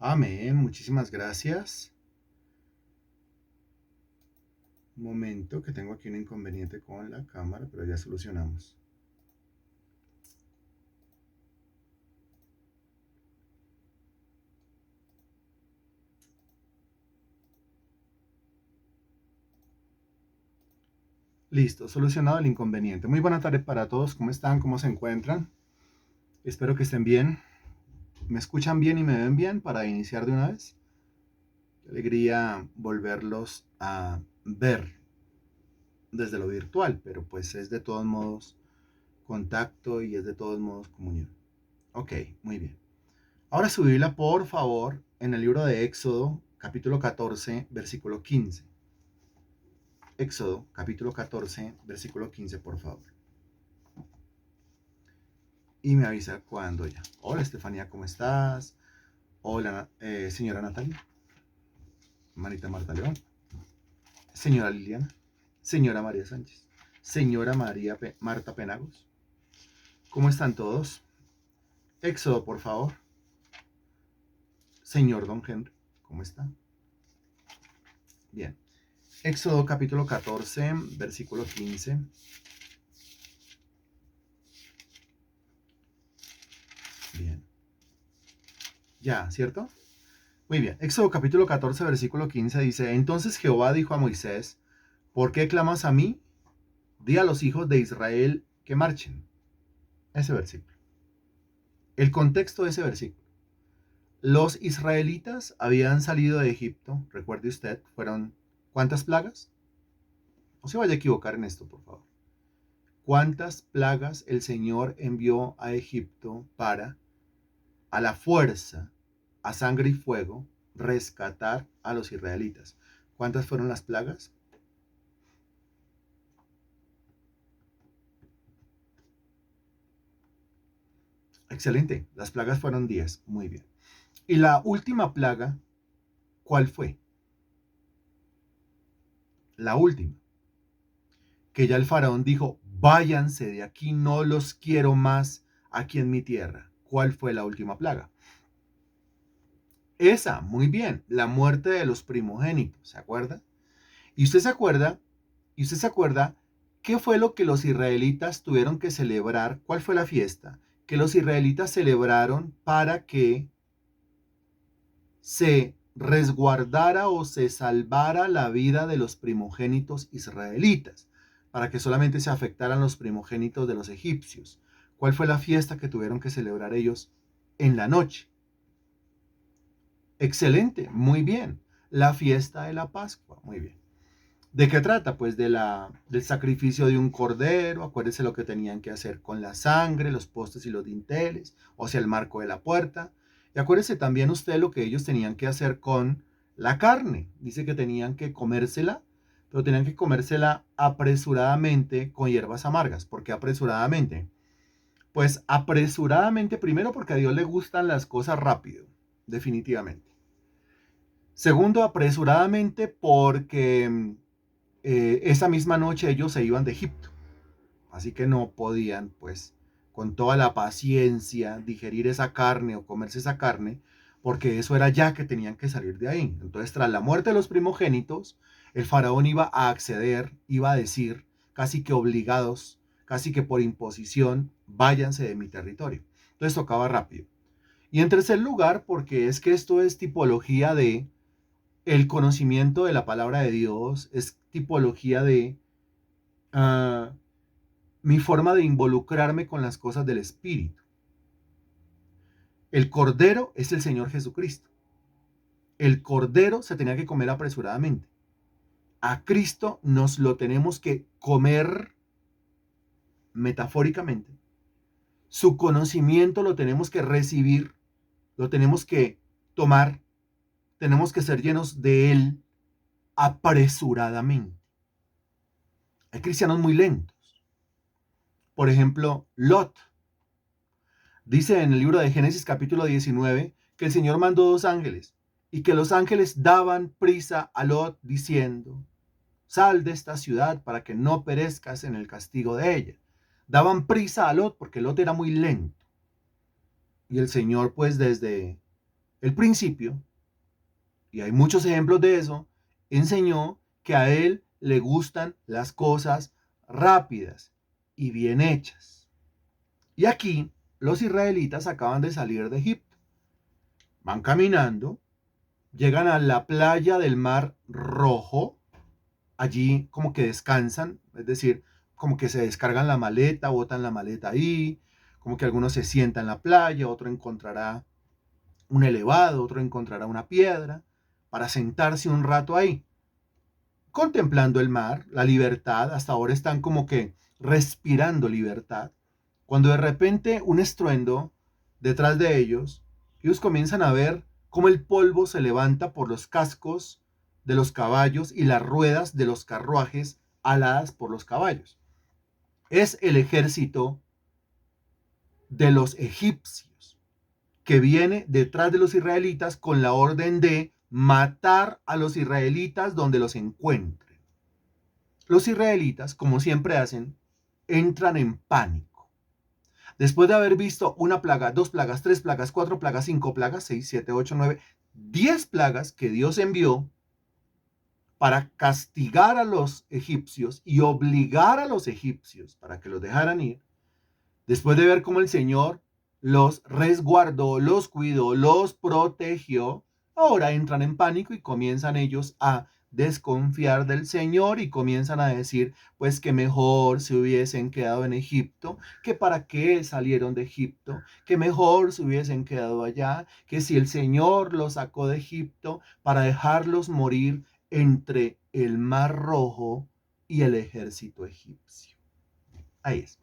Amén, muchísimas gracias. Un momento, que tengo aquí un inconveniente con la cámara, pero ya solucionamos. Listo, solucionado el inconveniente. Muy buena tarde para todos. ¿Cómo están? ¿Cómo se encuentran? Espero que estén bien. ¿Me escuchan bien y me ven bien para iniciar de una vez? Qué alegría volverlos a ver desde lo virtual, pero pues es de todos modos contacto y es de todos modos comunión. Ok, muy bien. Ahora su Biblia, por favor, en el libro de Éxodo, capítulo 14, versículo 15. Éxodo, capítulo 14, versículo 15, por favor. Y me avisa cuando ya. Hola, Estefanía, ¿cómo estás? Hola, señora Natalia. Manita Marta León. Señora Liliana. Señora María Sánchez. Señora Marta Penagos. ¿Cómo están todos? Éxodo, por favor. Señor Don Henry, ¿cómo está? Bien. Éxodo capítulo 14, versículo 15. Bien. Ya, ¿cierto? Muy bien. Éxodo capítulo 14, versículo 15 dice, entonces Jehová dijo a Moisés, ¿por qué clamas a mí? Di a los hijos de Israel que marchen. Ese versículo. El contexto de ese versículo. Los israelitas habían salido de Egipto, recuerde usted, fueron ¿cuántas plagas? No se vaya a equivocar en esto, por favor. ¿Cuántas plagas el Señor envió a Egipto para, a la fuerza, a sangre y fuego, rescatar a los israelitas? ¿Cuántas fueron las plagas? Excelente, las plagas fueron 10, muy bien. ¿Y la última plaga, cuál fue? La última, que ya el faraón dijo, váyanse de aquí, no los quiero más aquí en mi tierra. ¿Cuál fue la última plaga? Esa, muy bien, la muerte de los primogénitos, ¿se acuerda? Y usted se acuerda, qué fue lo que los israelitas tuvieron que celebrar, cuál fue la fiesta que los israelitas celebraron para que se resguardara o se salvara la vida de los primogénitos israelitas, para que solamente se afectaran los primogénitos de los egipcios. ¿Cuál fue la fiesta que tuvieron que celebrar ellos en la noche? Excelente, muy bien. La fiesta de la Pascua, muy bien. ¿De qué trata? Pues del sacrificio de un cordero. Acuérdense lo que tenían que hacer con la sangre, los postes y los dinteles, o sea, el marco de la puerta. Y acuérdese también usted lo que ellos tenían que hacer con la carne. Dice que tenían que comérsela, pero tenían que comérsela apresuradamente con hierbas amargas. ¿Por qué apresuradamente? Pues apresuradamente primero porque a Dios le gustan las cosas rápido, definitivamente. Segundo, apresuradamente porque esa misma noche ellos se iban de Egipto, así que no podían, pues, con toda la paciencia, digerir esa carne o comerse esa carne, porque eso era ya que tenían que salir de ahí. Entonces, tras la muerte de los primogénitos, el faraón iba a acceder, iba a decir, casi que obligados, casi que por imposición, váyanse de mi territorio. Entonces tocaba rápido. Y en tercer lugar, porque es que esto es tipología de el conocimiento de la palabra de Dios, es tipología de uh, mi forma de involucrarme con las cosas del Espíritu. El cordero es el Señor Jesucristo. El cordero se tenía que comer apresuradamente. A Cristo nos lo tenemos que comer metafóricamente. Su conocimiento lo tenemos que recibir, lo tenemos que tomar, tenemos que ser llenos de Él apresuradamente. Hay cristianos muy lentos. Por ejemplo, Lot. Dice en el libro de Génesis capítulo 19 que el Señor mandó dos ángeles y que los ángeles daban prisa a Lot diciendo, sal de esta ciudad para que no perezcas en el castigo de ella. Daban prisa a Lot porque Lot era muy lento. Y el Señor pues desde el principio, y hay muchos ejemplos de eso, enseñó que a él le gustan las cosas rápidas y bien hechas. Y aquí los israelitas acaban de salir de Egipto. Van caminando, llegan a la playa del Mar Rojo, allí como que descansan, es decir, como que se descargan la maleta, botan la maleta ahí, como que algunos se sientan en la playa, otro encontrará un elevado, otro encontrará una piedra, para sentarse un rato ahí, contemplando el mar, la libertad, hasta ahora están como que respirando libertad, cuando de repente un estruendo detrás de ellos comienzan a ver cómo el polvo se levanta por los cascos de los caballos y las ruedas de los carruajes aladas por los caballos. Es el ejército de los egipcios que viene detrás de los israelitas con la orden de matar a los israelitas donde los encuentren. Los israelitas, como siempre hacen, entran en pánico. Después de haber visto una plaga, dos plagas, tres plagas, cuatro plagas, cinco plagas, 6, 7, 8, 9, 10 plagas que Dios envió para castigar a los egipcios y obligar a los egipcios para que los dejaran ir, después de ver cómo el Señor los resguardó, los cuidó, los protegió, ahora entran en pánico y comienzan ellos a desconfiar del Señor y comienzan a decir, pues que mejor se hubiesen quedado en Egipto, que para qué salieron de Egipto, que mejor se hubiesen quedado allá, que si el Señor los sacó de Egipto para dejarlos morir entre el Mar Rojo y el ejército egipcio. Ahí es.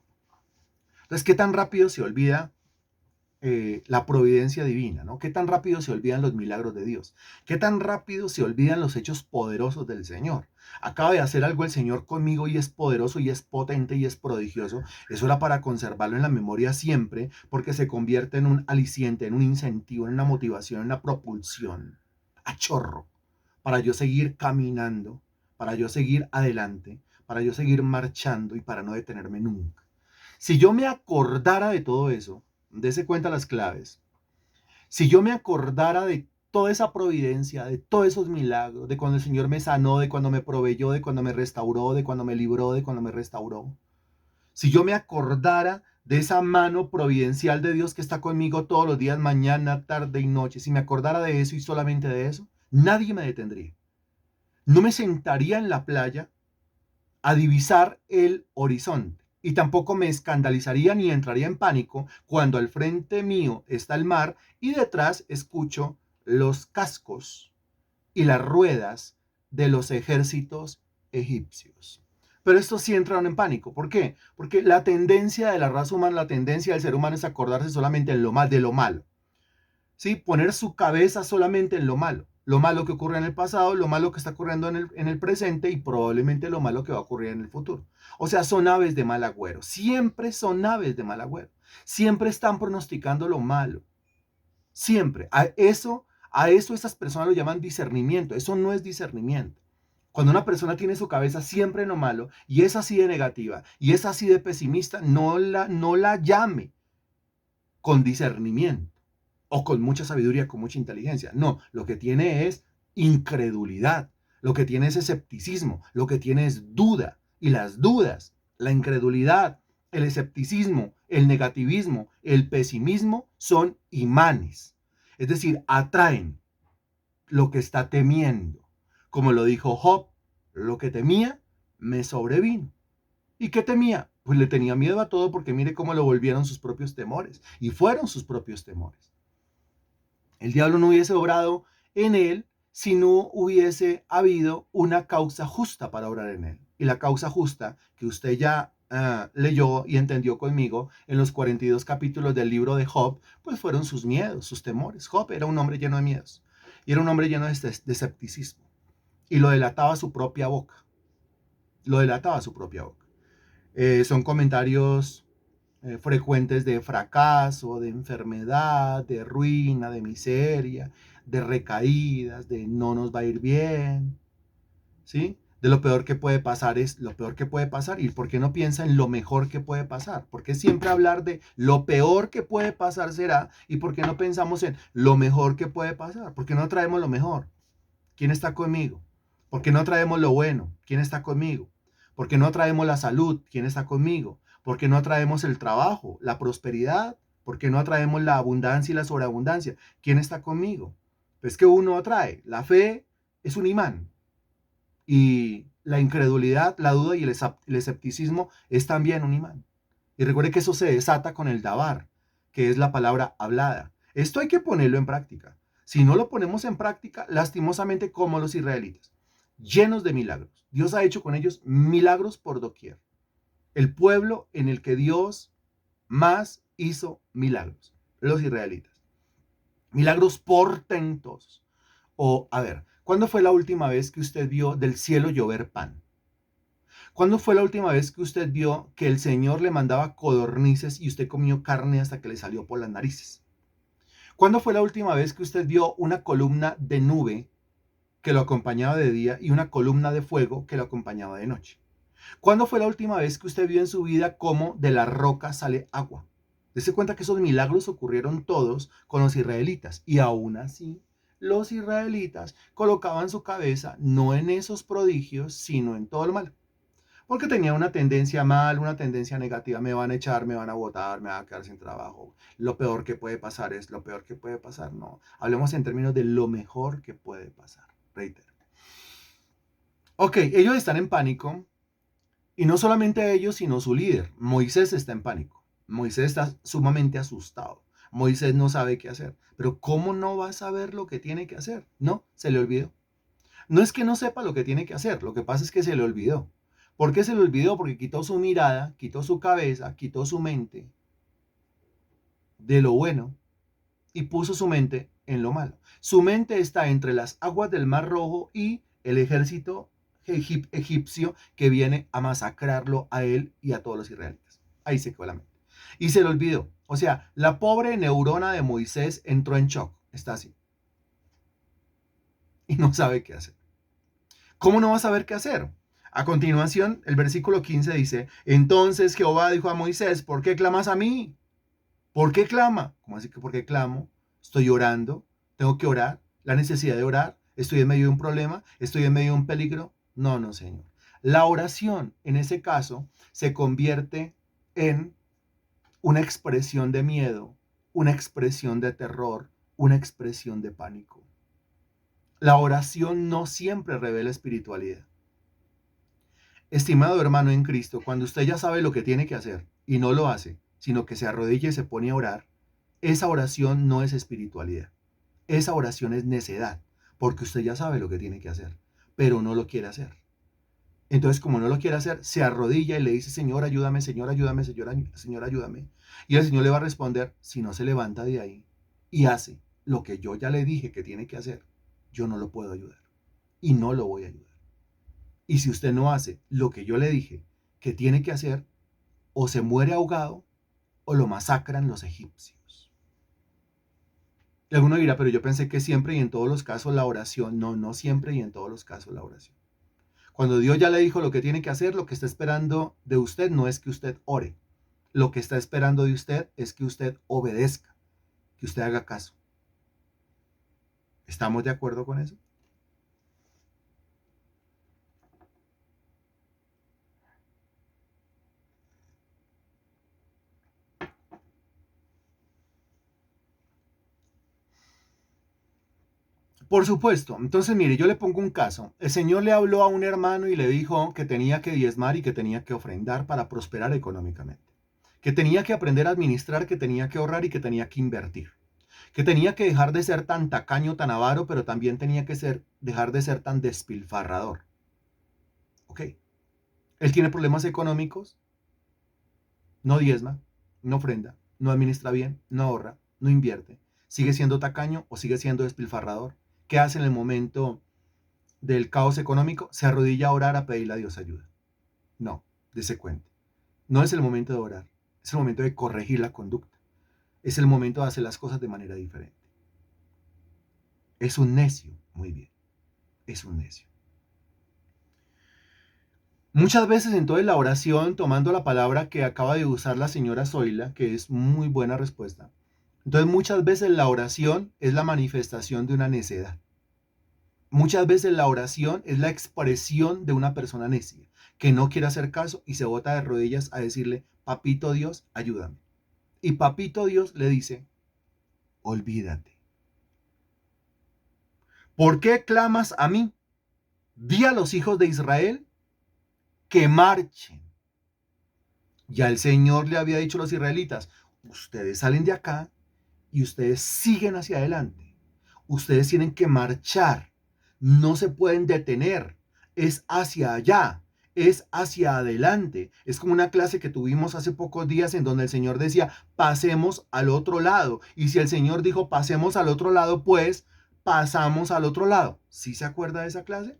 Entonces, ¿qué tan rápido se olvida la providencia divina, ¿no? ¿Qué tan rápido se olvidan los milagros de Dios? ¿Qué tan rápido se olvidan los hechos poderosos del Señor? Acaba de hacer algo el Señor conmigo y es poderoso y es potente y es prodigioso. Eso era para conservarlo en la memoria siempre, porque se convierte en un aliciente, en un incentivo, en una motivación, en una propulsión a chorro, para yo seguir caminando, para yo seguir adelante, para yo seguir marchando y para no detenerme nunca. Si yo me acordara de todo eso, dése cuenta las claves. Si yo me acordara de toda esa providencia, de todos esos milagros, de cuando el Señor me sanó, de cuando me proveyó, de cuando me restauró, de cuando me libró, de cuando me restauró. Si yo me acordara de esa mano providencial de Dios que está conmigo todos los días, mañana, tarde y noche, si me acordara de eso y solamente de eso, nadie me detendría. No me sentaría en la playa a divisar el horizonte. Y tampoco me escandalizaría ni entraría en pánico cuando al frente mío está el mar y detrás escucho los cascos y las ruedas de los ejércitos egipcios. Pero estos sí entraron en pánico. ¿Por qué? Porque la tendencia de la raza humana, la tendencia del ser humano es acordarse solamente de lo malo. ¿Sí? Poner su cabeza solamente en lo malo que ocurre en el pasado, lo malo que está ocurriendo en el presente y probablemente lo malo que va a ocurrir en el futuro. O sea, son aves de mal agüero, siempre son aves de mal agüero, siempre están pronosticando lo malo, siempre. A eso estas personas lo llaman discernimiento, eso no es discernimiento. Cuando una persona tiene su cabeza siempre en lo malo y es así de negativa y es así de pesimista, no la llame con discernimiento o con mucha sabiduría, con mucha inteligencia. No, lo que tiene es incredulidad, lo que tiene es escepticismo, lo que tiene es duda. Y las dudas, la incredulidad, el escepticismo, el negativismo, el pesimismo son imanes. Es decir, atraen lo que está temiendo. Como lo dijo Job, lo que temía me sobrevino. ¿Y qué temía? Pues le tenía miedo a todo porque mire cómo lo volvieron sus propios temores. Y fueron sus propios temores. El diablo no hubiese obrado en él si no hubiese habido una causa justa para obrar en él. Y la causa justa que usted ya leyó y entendió conmigo en los 42 capítulos del libro de Job, pues fueron sus miedos, sus temores. Job era un hombre lleno de miedos y era un hombre lleno de escepticismo. Y lo delataba su propia boca. Lo delataba su propia boca. Son comentarios frecuentes de fracaso, de enfermedad, de ruina, de miseria, de recaídas, de no nos va a ir bien, ¿sí? de lo peor que puede pasar es lo peor que puede pasar. ¿Y por qué no piensa en lo mejor que puede pasar? ¿Por qué siempre hablar de lo peor que puede pasar será? ¿Y por qué no pensamos en lo mejor que puede pasar? ¿Por qué no traemos lo mejor? ¿Quién está conmigo? ¿Por qué no traemos lo bueno? ¿Quién está conmigo? ¿Por qué no traemos la salud? ¿Quién está conmigo? ¿Por qué no traemos el trabajo, la prosperidad? ¿Por qué no traemos la abundancia y la sobreabundancia? ¿Quién está conmigo? Pues que uno atrae. La fe es un imán. Y la incredulidad, la duda y el escepticismo es también un imán. Y recuerde que eso se desata con el dabar, que es la palabra hablada. Esto hay que ponerlo en práctica. Si no lo ponemos en práctica, lastimosamente como los israelitas, llenos de milagros. Dios ha hecho con ellos milagros por doquier. El pueblo en el que Dios más hizo milagros, los israelitas. Milagros portentosos. O, a ver, ¿cuándo fue la última vez que usted vio del cielo llover pan? ¿Cuándo fue la última vez que usted vio que el Señor le mandaba codornices y usted comió carne hasta que le salió por las narices? ¿Cuándo fue la última vez que usted vio una columna de nube que lo acompañaba de día y una columna de fuego que lo acompañaba de noche? ¿Cuándo fue la última vez que usted vio en su vida cómo de la roca sale agua? Dese cuenta que esos milagros ocurrieron todos con los israelitas y aún así los israelitas colocaban su cabeza no en esos prodigios, sino en todo lo malo. Porque tenía una tendencia mal, una tendencia negativa, me van a echar, me van a botar, me van a quedar sin trabajo. Lo peor que puede pasar es lo peor que puede pasar. No, hablemos en términos de lo mejor que puede pasar. Reitero. Ok, ellos están en pánico y no solamente ellos, sino su líder. Moisés está en pánico. Moisés está sumamente asustado. Moisés no sabe qué hacer. Pero ¿cómo no va a saber lo que tiene que hacer? No, se le olvidó. No es que no sepa lo que tiene que hacer, lo que pasa es que se le olvidó. ¿Por qué se le olvidó? Porque quitó su mirada, quitó su cabeza, quitó su mente de lo bueno y puso su mente en lo malo. Su mente está entre las aguas del Mar Rojo y el ejército egipcio que viene a masacrarlo a él y a todos los israelitas. Ahí se quedó la mente. Y se le olvidó. O sea, la pobre neurona de Moisés entró en shock. Está así. Y no sabe qué hacer. ¿Cómo no va a saber qué hacer? A continuación, el versículo 15 dice, entonces Jehová dijo a Moisés, ¿por qué clamas a mí? ¿Por qué clama? ¿Cómo así que por qué clamo? Estoy orando, tengo que orar, la necesidad de orar, estoy en medio de un problema, estoy en medio de un peligro. No, no, Señor. La oración, en ese caso, se convierte en una expresión de miedo, una expresión de terror, una expresión de pánico. La oración no siempre revela espiritualidad. Estimado hermano en Cristo, cuando usted ya sabe lo que tiene que hacer y no lo hace, sino que se arrodilla y se pone a orar, esa oración no es espiritualidad. Esa oración es necedad, porque usted ya sabe lo que tiene que hacer, pero no lo quiere hacer. Entonces, como no lo quiere hacer, se arrodilla y le dice, Señor, ayúdame, Señor, ayúdame, Señor, ayúdame. Y el Señor le va a responder, si no se levanta de ahí y hace lo que yo ya le dije que tiene que hacer, yo no lo puedo ayudar y no lo voy a ayudar. Y si usted no hace lo que yo le dije que tiene que hacer, o se muere ahogado o lo masacran los egipcios. Y alguno dirá, pero yo pensé que siempre y en todos los casos la oración. No, no siempre y en todos los casos la oración. Cuando Dios ya le dijo lo que tiene que hacer, lo que está esperando de usted no es que usted ore. Lo que está esperando de usted es que usted obedezca, que usted haga caso. ¿Estamos de acuerdo con eso? Por supuesto. Entonces, mire, yo le pongo un caso. El Señor le habló a un hermano y le dijo que tenía que diezmar y que tenía que ofrendar para prosperar económicamente. Que tenía que aprender a administrar, que tenía que ahorrar y que tenía que invertir. Que tenía que dejar de ser tan tacaño, tan avaro, pero también tenía que dejar de ser tan despilfarrador. Ok. Él tiene problemas económicos, no diezma, no ofrenda, no administra bien, no ahorra, no invierte. Sigue siendo tacaño o sigue siendo despilfarrador. ¿Qué hace en el momento del caos económico? Se arrodilla a orar a pedirle a Dios ayuda. No, dése cuenta. No es el momento de orar, es el momento de corregir la conducta. Es el momento de hacer las cosas de manera diferente. Es un necio, muy bien, es un necio. Muchas veces entonces la oración, tomando la palabra que acaba de usar la señora Zoila, que es muy buena respuesta. Entonces muchas veces la oración es la manifestación de una necedad. Muchas veces la oración es la expresión de una persona necia, que no quiere hacer caso y se bota de rodillas a decirle, papito Dios, ayúdame. Y papito Dios le dice, olvídate. ¿Por qué clamas a mí? Di a los hijos de Israel que marchen. Ya el Señor le había dicho a los israelitas, ustedes salen de acá y ustedes siguen hacia adelante. Ustedes tienen que marchar, no se pueden detener, es hacia allá, es hacia adelante. Es como una clase que tuvimos hace pocos días en donde el Señor decía, pasemos al otro lado. Y si el Señor dijo, pasemos al otro lado, pues pasamos al otro lado. ¿Sí se acuerda de esa clase?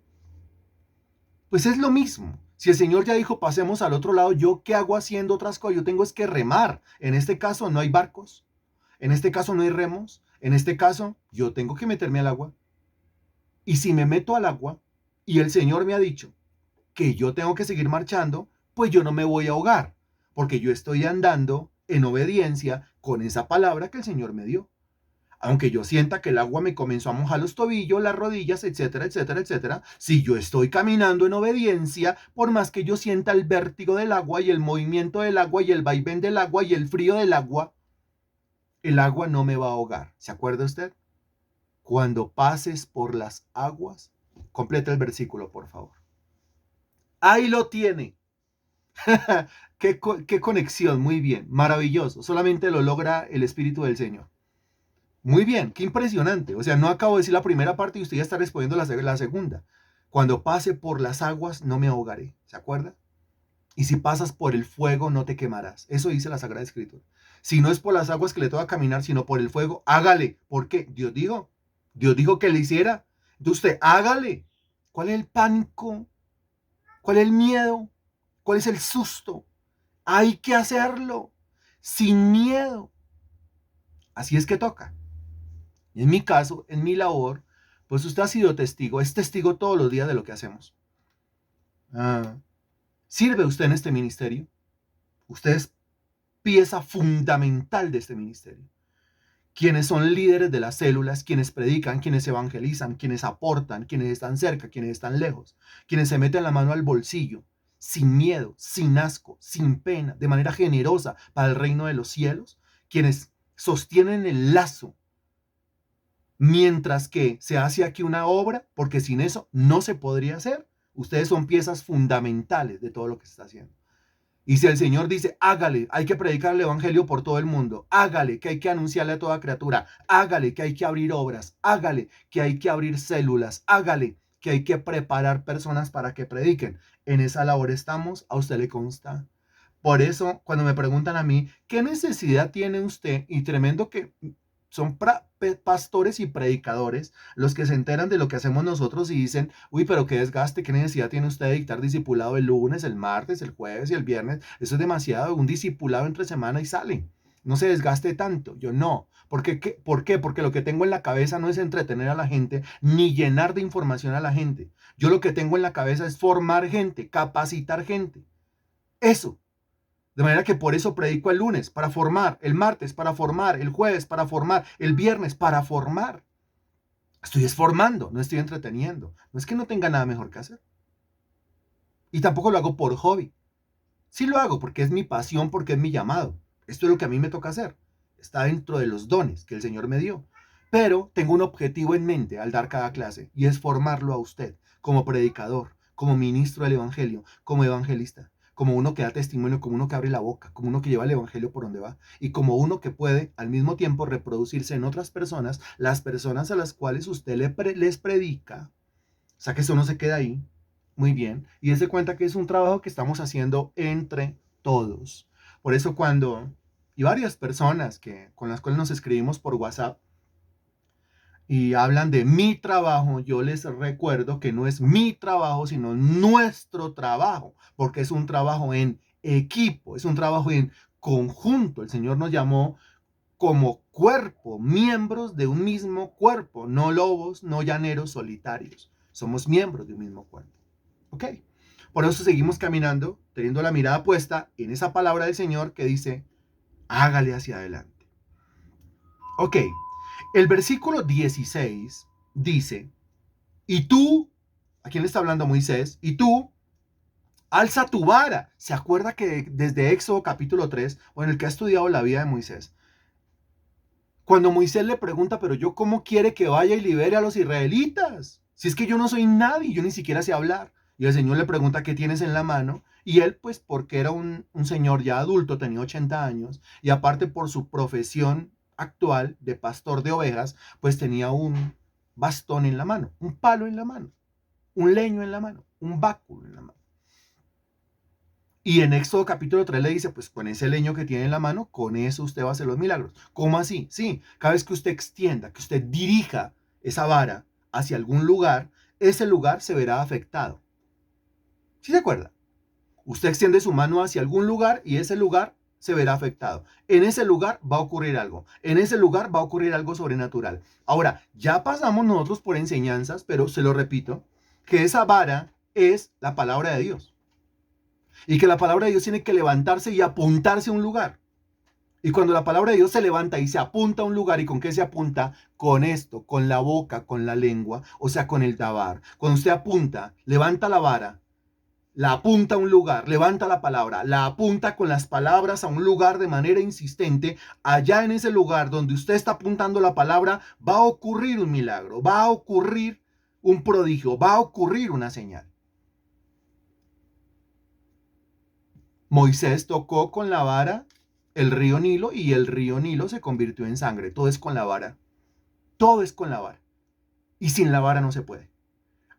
Pues es lo mismo. Si el Señor ya dijo, pasemos al otro lado, ¿yo qué hago haciendo otras cosas? Yo tengo es que remar. En este caso no hay barcos, en este caso no hay remos, en este caso yo tengo que meterme al agua. Y si me meto al agua y el Señor me ha dicho que yo tengo que seguir marchando, pues yo no me voy a ahogar, porque yo estoy andando en obediencia con esa palabra que el Señor me dio. Aunque yo sienta que el agua me comenzó a mojar los tobillos, las rodillas, etcétera, etcétera, etcétera, si yo estoy caminando en obediencia, por más que yo sienta el vértigo del agua y el movimiento del agua y el vaivén del agua y el frío del agua, el agua no me va a ahogar. ¿Se acuerda usted? Cuando pases por las aguas, completa el versículo, por favor. Ahí lo tiene. ¿Qué conexión? Muy bien, maravilloso. Solamente lo logra el Espíritu del Señor. Muy bien, qué impresionante. O sea, no acabo de decir la primera parte y usted ya está respondiendo la segunda. Cuando pase por las aguas, no me ahogaré. ¿Se acuerda? Y si pasas por el fuego, no te quemarás. Eso dice la Sagrada Escritura. Si no es por las aguas que le toca caminar, sino por el fuego, hágale. ¿Por qué? Dios dijo que le hiciera. Entonces usted, hágale. ¿Cuál es el pánico? ¿Cuál es el miedo? ¿Cuál es el susto? Hay que hacerlo. Sin miedo. Así es que toca. Y en mi caso, en mi labor, pues usted ha sido testigo, es testigo todos los días de lo que hacemos. Ah, ¿Sirve usted en este ministerio? Usted es pieza fundamental de este ministerio. Quienes son líderes de las células, quienes predican, quienes evangelizan, quienes aportan, quienes están cerca, quienes están lejos, quienes se meten la mano al bolsillo, sin miedo, sin asco, sin pena, de manera generosa para el reino de los cielos, quienes sostienen el lazo mientras que se hace aquí una obra, porque sin eso no se podría hacer. Ustedes son piezas fundamentales de todo lo que se está haciendo. Y si el Señor dice, hágale, hay que predicar el Evangelio por todo el mundo, hágale, que hay que anunciarle a toda criatura, hágale, que hay que abrir obras, hágale, que hay que abrir células, hágale, que hay que preparar personas para que prediquen. En esa labor estamos, a usted le consta. Por eso, cuando me preguntan a mí, ¿qué necesidad tiene usted? Y tremendo que son pastores y predicadores los que se enteran de lo que hacemos nosotros y dicen, uy, pero qué desgaste, qué necesidad tiene usted de dictar discipulado el lunes, el martes, el jueves y el viernes. Eso es demasiado, un discipulado entre semana y sale. No se desgaste tanto. Yo no. ¿Por qué? Porque lo que tengo en la cabeza no es entretener a la gente ni llenar de información a la gente. Yo lo que tengo en la cabeza es formar gente, capacitar gente. Eso. De manera que por eso predico el lunes, para formar, el martes, para formar, el jueves, para formar, el viernes, para formar. Estoy formando, no estoy entreteniendo. No es que no tenga nada mejor que hacer. Y tampoco lo hago por hobby. Sí lo hago porque es mi pasión, porque es mi llamado. Esto es lo que a mí me toca hacer. Está dentro de los dones que el Señor me dio. Pero tengo un objetivo en mente al dar cada clase y es formarlo a usted como predicador, como ministro del Evangelio, como evangelista, como uno que da testimonio, como uno que abre la boca, como uno que lleva el Evangelio por donde va y como uno que puede al mismo tiempo reproducirse en otras personas, las personas a las cuales usted les predica. O sea que eso no se queda ahí. Muy bien. Y dése cuenta que es un trabajo que estamos haciendo entre todos. Por eso y varias personas con las cuales nos escribimos por WhatsApp y hablan de mi trabajo, yo les recuerdo que no es mi trabajo, sino nuestro trabajo, porque es un trabajo en equipo, es un trabajo en conjunto. El Señor nos llamó como cuerpo, miembros de un mismo cuerpo, no lobos, no llaneros solitarios. Somos miembros de un mismo cuerpo. ¿Ok? Por eso seguimos caminando, teniendo la mirada puesta en esa palabra del Señor que dice, hágale hacia adelante. Ok, el versículo 16 dice, y tú, ¿a quién le está hablando Moisés? Y tú, alza tu vara. ¿Se acuerda que desde Éxodo capítulo 3, o en el que ha estudiado la vida de Moisés, cuando Moisés le pregunta, pero yo cómo quiere que vaya y libere a los israelitas? Si es que yo no soy nadie, yo ni siquiera sé hablar. Y el Señor le pregunta qué tienes en la mano. Y él, pues porque era un señor ya adulto, tenía 80 años, y aparte por su profesión actual de pastor de ovejas, pues tenía un bastón en la mano, un palo en la mano, un leño en la mano, un báculo en la mano. Y en Éxodo capítulo 3 le dice, pues con ese leño que tiene en la mano, con eso usted va a hacer los milagros. ¿Cómo así? Sí, cada vez que usted extienda, que usted dirija esa vara hacia algún lugar, ese lugar se verá afectado. ¿Sí se acuerda? Usted extiende su mano hacia algún lugar y ese lugar se verá afectado. En ese lugar va a ocurrir algo. En ese lugar va a ocurrir algo sobrenatural. Ahora, ya pasamos nosotros por enseñanzas, pero se lo repito, que esa vara es la palabra de Dios. Y que la palabra de Dios tiene que levantarse y apuntarse a un lugar. Y cuando la palabra de Dios se levanta y se apunta a un lugar, ¿y con qué se apunta? Con esto, con la boca, con la lengua, o sea, con el dabar. Cuando usted apunta, levanta la vara, la apunta a un lugar, levanta la palabra, la apunta con las palabras a un lugar de manera insistente, allá en ese lugar donde usted está apuntando la palabra, va a ocurrir un milagro, va a ocurrir un prodigio, va a ocurrir una señal. Moisés tocó con la vara el río Nilo y el río Nilo se convirtió en sangre. Todo es con la vara. Todo es con la vara. Y sin la vara no se puede.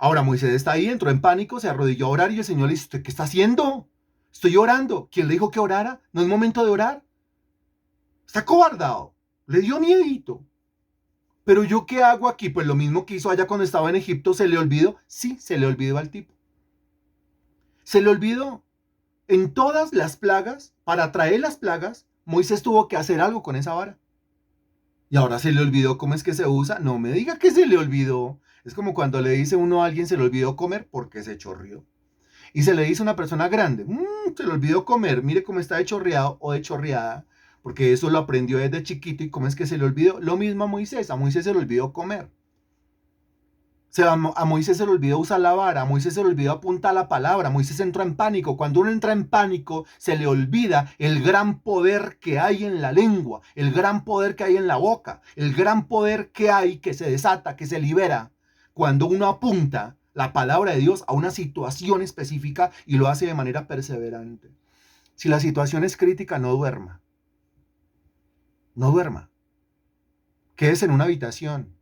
Ahora Moisés está ahí, entró en pánico, se arrodilló a orar y el Señor le dice, ¿usted qué está haciendo? Estoy orando. ¿Quién le dijo que orara? No es momento de orar. Está cobardado. Le dio miedito. Pero yo qué hago aquí? Pues lo mismo que hizo allá cuando estaba en Egipto, ¿se le olvidó? Sí, se le olvidó al tipo. Se le olvidó. En todas las plagas, para traer las plagas, Moisés tuvo que hacer algo con esa vara. Y ahora se le olvidó cómo es que se usa. No me diga que se le olvidó. Es como cuando le dice uno a alguien se le olvidó comer porque se chorrió. Y se le dice a una persona grande, se le olvidó comer, mire cómo está de chorreado o de chorreada, porque eso lo aprendió desde chiquito y cómo es que se le olvidó. Lo mismo a Moisés se le olvidó comer. A Moisés se le olvidó usar la vara, a Moisés se le olvidó apuntar la palabra, Moisés entró en pánico. Cuando uno entra en pánico, se le olvida el gran poder que hay en la lengua, el gran poder que hay en la boca, el gran poder que hay que se desata, que se libera. Cuando uno apunta la palabra de Dios a una situación específica y lo hace de manera perseverante. Si la situación es crítica, no duerma. No duerma. Quédese en una habitación,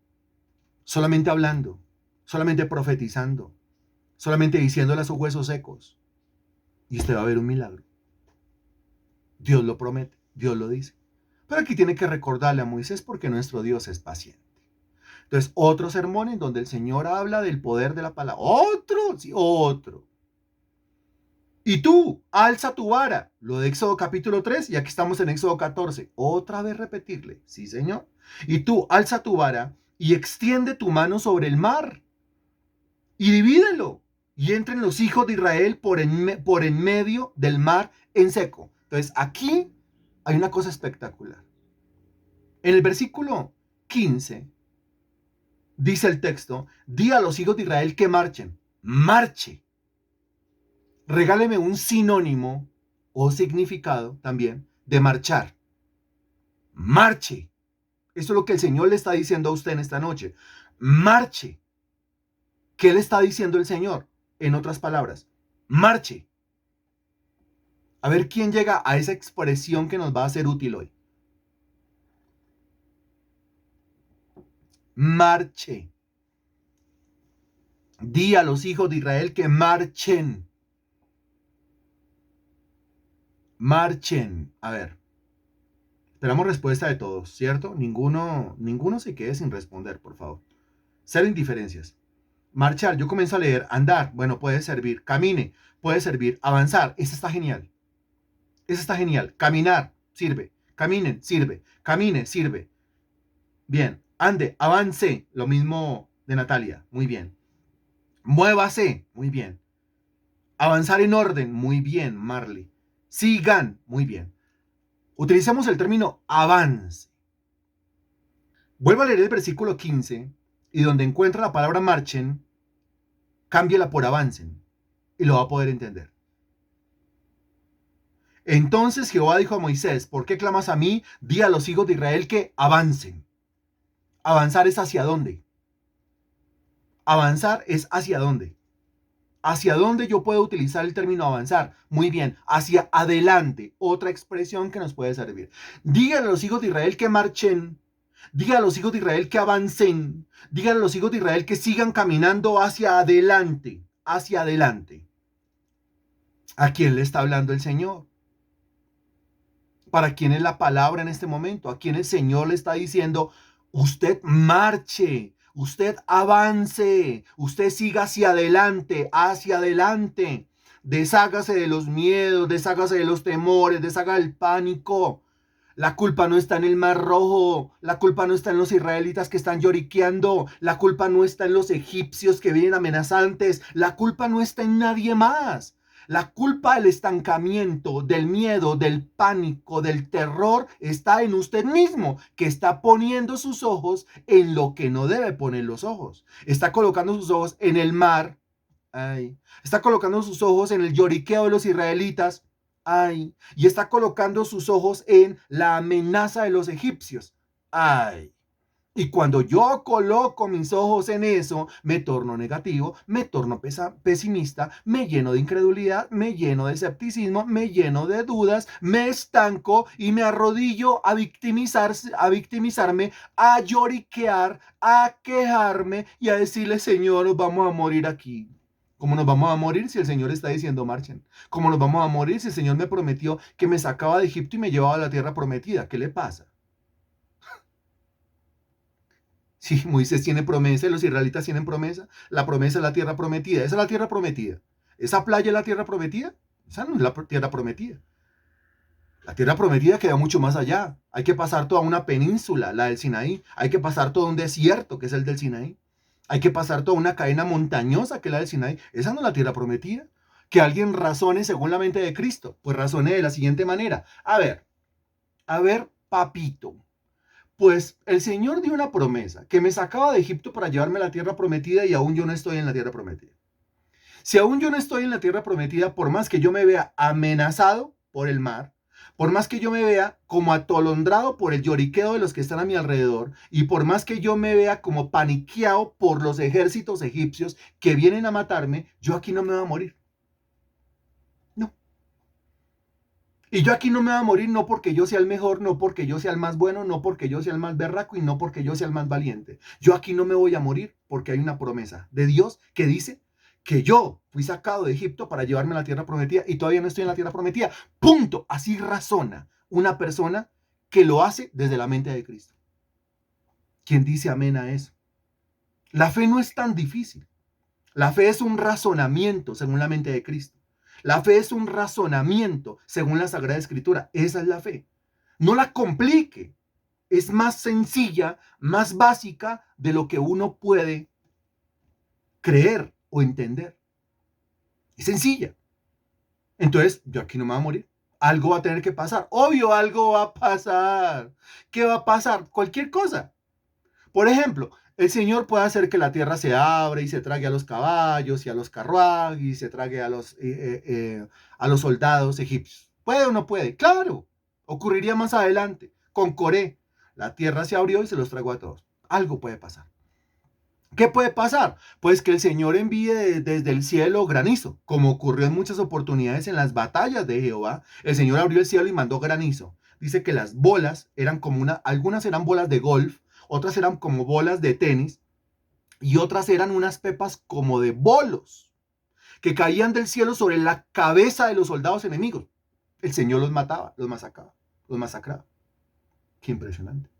solamente hablando, solamente profetizando, solamente diciéndole a sus huesos secos. Y usted va a ver un milagro. Dios lo promete, Dios lo dice. Pero aquí tiene que recordarle a Moisés porque nuestro Dios es paciente. Entonces, otro sermón en donde el Señor habla del poder de la palabra. Otro, sí, otro. Y tú, alza tu vara. Lo de Éxodo capítulo 3 y aquí estamos en Éxodo 14. Otra vez repetirle. Sí, Señor. Y tú, alza tu vara y extiende tu mano sobre el mar y divídelo. Y entren los hijos de Israel por en medio del mar en seco. Entonces, aquí hay una cosa espectacular. En el versículo 15 dice el texto, di a los hijos de Israel que marchen. Marche. Regáleme un sinónimo o significado también de marchar. Marche. Eso es lo que el Señor le está diciendo a usted en esta noche. Marche. ¿Qué le está diciendo el Señor? En otras palabras, marche. A ver quién llega a esa expresión que nos va a ser útil hoy. Marche. Di a los hijos de Israel que marchen. Marchen. A ver. Esperamos respuesta de todos, ¿cierto? Ninguno se quede sin responder, por favor. Cero indiferencias. Marchar, yo comienzo a leer. Andar, bueno, puede servir. Camine, puede servir. Avanzar, esa está genial. Esa está genial. Caminar, sirve. Caminen, sirve. Camine, sirve. Bien. Ande, avance, lo mismo de Natalia. Muy bien. Muévase, muy bien. Avanzar en orden, muy bien, Marley. Sigan, muy bien. Utilicemos el término avance. Vuelvo a leer el versículo 15 y donde encuentra la palabra marchen, cámbiela por avancen y lo va a poder entender. Entonces Jehová dijo a Moisés, ¿por qué clamas a mí? Di a los hijos de Israel que avancen. ¿Avanzar es hacia dónde? Avanzar es hacia dónde. ¿Hacia dónde yo puedo utilizar el término avanzar? Muy bien, hacia adelante, otra expresión que nos puede servir. Díganle a los hijos de Israel que marchen, díganle a los hijos de Israel que avancen, díganle a los hijos de Israel que sigan caminando hacia adelante, hacia adelante. ¿A quién le está hablando el Señor? ¿Para quién es la palabra en este momento? ¿A quién el Señor le está diciendo, usted marche, usted avance, usted siga hacia adelante, hacia adelante? Deshágase de los miedos, deshágase de los temores, deshaga el pánico. La culpa no está en el Mar Rojo, la culpa no está en los israelitas que están lloriqueando, la culpa no está en los egipcios que vienen amenazantes, la culpa no está en nadie más. La culpa del estancamiento, del miedo, del pánico, del terror está en usted mismo, que está poniendo sus ojos en lo que no debe poner los ojos. Está colocando sus ojos en el mar. Ay. Está colocando sus ojos en el lloriqueo de los israelitas. Ay. Y está colocando sus ojos en la amenaza de los egipcios. Ay. Y cuando yo coloco mis ojos en eso, me torno negativo, me torno pesimista, me lleno de incredulidad, me lleno de escepticismo, me lleno de dudas, me estanco y me arrodillo a victimizarme, a lloriquear, a quejarme y a decirle, Señor, nos vamos a morir aquí. ¿Cómo nos vamos a morir si el Señor está diciendo marchen? ¿Cómo nos vamos a morir si el Señor me prometió que me sacaba de Egipto y me llevaba a la tierra prometida? ¿Qué le pasa? Si Moisés tiene promesa, los israelitas tienen promesa, la promesa es la tierra prometida. Esa es la tierra prometida. ¿Esa playa es la tierra prometida? Esa no es la tierra prometida. La tierra prometida queda mucho más allá. Hay que pasar toda una península, la del Sinaí. Hay que pasar todo un desierto, que es el del Sinaí. Hay que pasar toda una cadena montañosa, que es la del Sinaí. Esa no es la tierra prometida. Que alguien razone según la mente de Cristo. Pues razone de la siguiente manera. A ver, papito. Pues el Señor dio una promesa, que me sacaba de Egipto para llevarme a la tierra prometida y aún yo no estoy en la tierra prometida. Si aún yo no estoy en la tierra prometida, por más que yo me vea amenazado por el mar, por más que yo me vea como atolondrado por el lloriqueo de los que están a mi alrededor, y por más que yo me vea como paniqueado por los ejércitos egipcios que vienen a matarme, yo aquí no me voy a morir. No. Y yo aquí no me voy a morir no porque yo sea el mejor, no porque yo sea el más bueno, no porque yo sea el más berraco y no porque yo sea el más valiente. Yo aquí no me voy a morir porque hay una promesa de Dios que dice que yo fui sacado de Egipto para llevarme a la tierra prometida y todavía no estoy en la tierra prometida. Punto. Así razona una persona que lo hace desde la mente de Cristo. ¿Quién dice amén a eso? La fe no es tan difícil. La fe es un razonamiento según la mente de Cristo. La fe es un razonamiento según la Sagrada Escritura. Esa es la fe. No la complique. Es más sencilla, más básica de lo que uno puede creer o entender. Es sencilla. Entonces, yo aquí no me voy a morir. Algo va a tener que pasar. Obvio, algo va a pasar. ¿Qué va a pasar? Cualquier cosa. Por ejemplo, el Señor puede hacer que la tierra se abra y se trague a los caballos y a los carruajes y se trague a los soldados egipcios. ¿Puede o no puede? Claro, ocurriría más adelante con Coré. La tierra se abrió y se los tragó a todos. Algo puede pasar. ¿Qué puede pasar? Pues que el Señor envíe desde el cielo granizo, como ocurrió en muchas oportunidades en las batallas de Jehová. El Señor abrió el cielo y mandó granizo. Dice que las bolas eran como algunas eran bolas de golf, otras eran como bolas de tenis y otras eran unas pepas como de bolos que caían del cielo sobre la cabeza de los soldados enemigos. El Señor los mataba, los masacraba, los masacraba. Qué impresionante.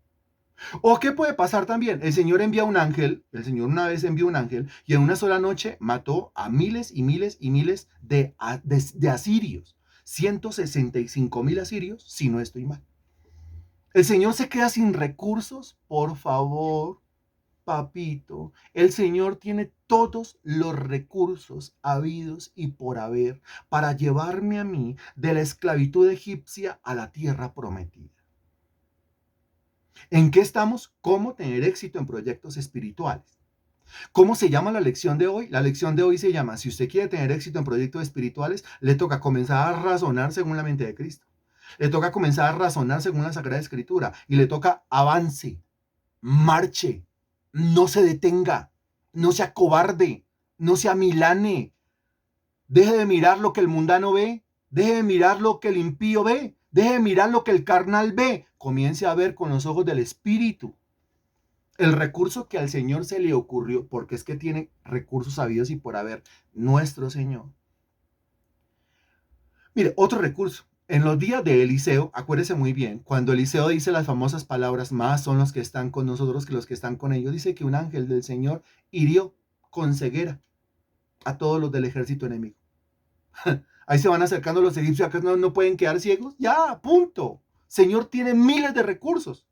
¿O qué puede pasar también? El Señor envía un ángel, el Señor una vez envió un ángel y en una sola noche mató a miles y miles y miles de asirios. 165,000 asirios, si no estoy mal. El Señor se queda sin recursos, por favor. papito, el Señor tiene todos los recursos habidos y por haber para llevarme a mí de la esclavitud egipcia a la tierra prometida. ¿En qué estamos? ¿Cómo tener éxito en proyectos espirituales? ¿Cómo se llama la lección de hoy? La lección de hoy se llama, si usted quiere tener éxito en proyectos espirituales, le toca comenzar a razonar según la mente de Cristo. Le toca comenzar a razonar según la Sagrada Escritura y le toca avance, marche, no se detenga, no sea cobarde, no sea milane, deje de mirar lo que el mundano ve, deje de mirar lo que el impío ve, deje de mirar lo que el carnal ve, comience a ver con los ojos del Espíritu. El recurso que al Señor se le ocurrió, porque es que tiene recursos sabidos y por haber, nuestro Señor. Mire, otro recurso. En los días de Eliseo, acuérdese muy bien, cuando Eliseo dice las famosas palabras, más son los que están con nosotros que los que están con ellos, dice que un ángel del Señor hirió con ceguera a todos los del ejército enemigo. Ahí se van acercando los egipcios, acá no pueden quedar ciegos. Ya, punto. Señor tiene miles de recursos.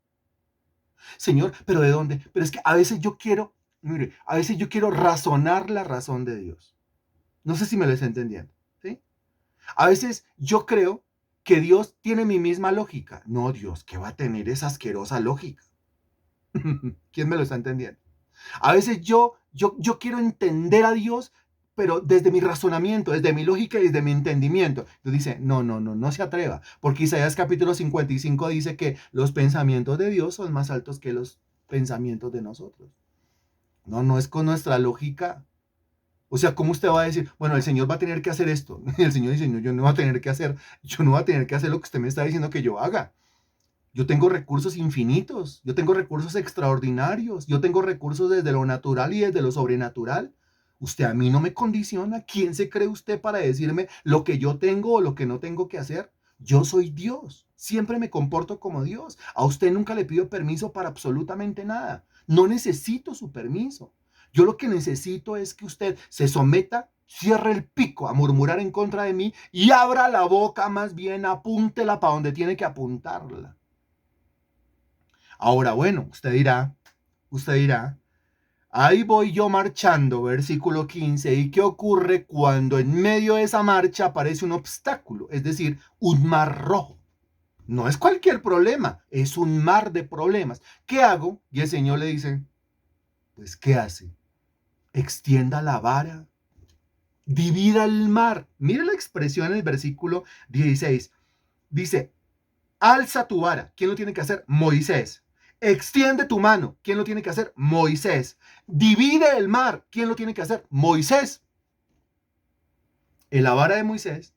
Señor, ¿pero de dónde? Pero es que a veces yo quiero, mire, a veces yo quiero razonar la razón de Dios. No sé si me lo está entendiendo, ¿sí? A veces yo creo que Dios tiene mi misma lógica. No, Dios, ¿qué va a tener esa asquerosa lógica? ¿Quién me lo está entendiendo? A veces yo quiero entender a Dios, pero desde mi razonamiento, desde mi lógica y desde mi entendimiento. Entonces dice, no se atreva, porque Isaías capítulo 55 dice que los pensamientos de Dios son más altos que los pensamientos de nosotros. No es con nuestra lógica. O sea, ¿cómo usted va a decir, bueno, el Señor va a tener que hacer esto? Y el Señor dice, no, yo no voy a tener que hacer lo que usted me está diciendo que yo haga. Yo tengo recursos infinitos, yo tengo recursos extraordinarios, yo tengo recursos desde lo natural y desde lo sobrenatural. Usted a mí no me condiciona. ¿Quién se cree usted para decirme lo que yo tengo o lo que no tengo que hacer? Yo soy Dios, siempre me comporto como Dios. A usted nunca le pido permiso para absolutamente nada. No necesito su permiso. Yo lo que necesito es que usted se someta, cierre el pico a murmurar en contra de mí y abra la boca, más bien apúntela para donde tiene que apuntarla. Ahora, bueno, usted dirá, ahí voy yo marchando, versículo 15, ¿y qué ocurre cuando en medio de esa marcha aparece un obstáculo? Es decir, un mar rojo. No es cualquier problema, es un mar de problemas. ¿Qué hago? Y el Señor le dice, pues, ¿qué hace? Extienda la vara, divida el mar. Mire la expresión en el versículo 16. Dice, alza tu vara. ¿Quién lo tiene que hacer? Moisés. Extiende tu mano. ¿Quién lo tiene que hacer? Moisés. Divide el mar. ¿Quién lo tiene que hacer? Moisés. En la vara de Moisés,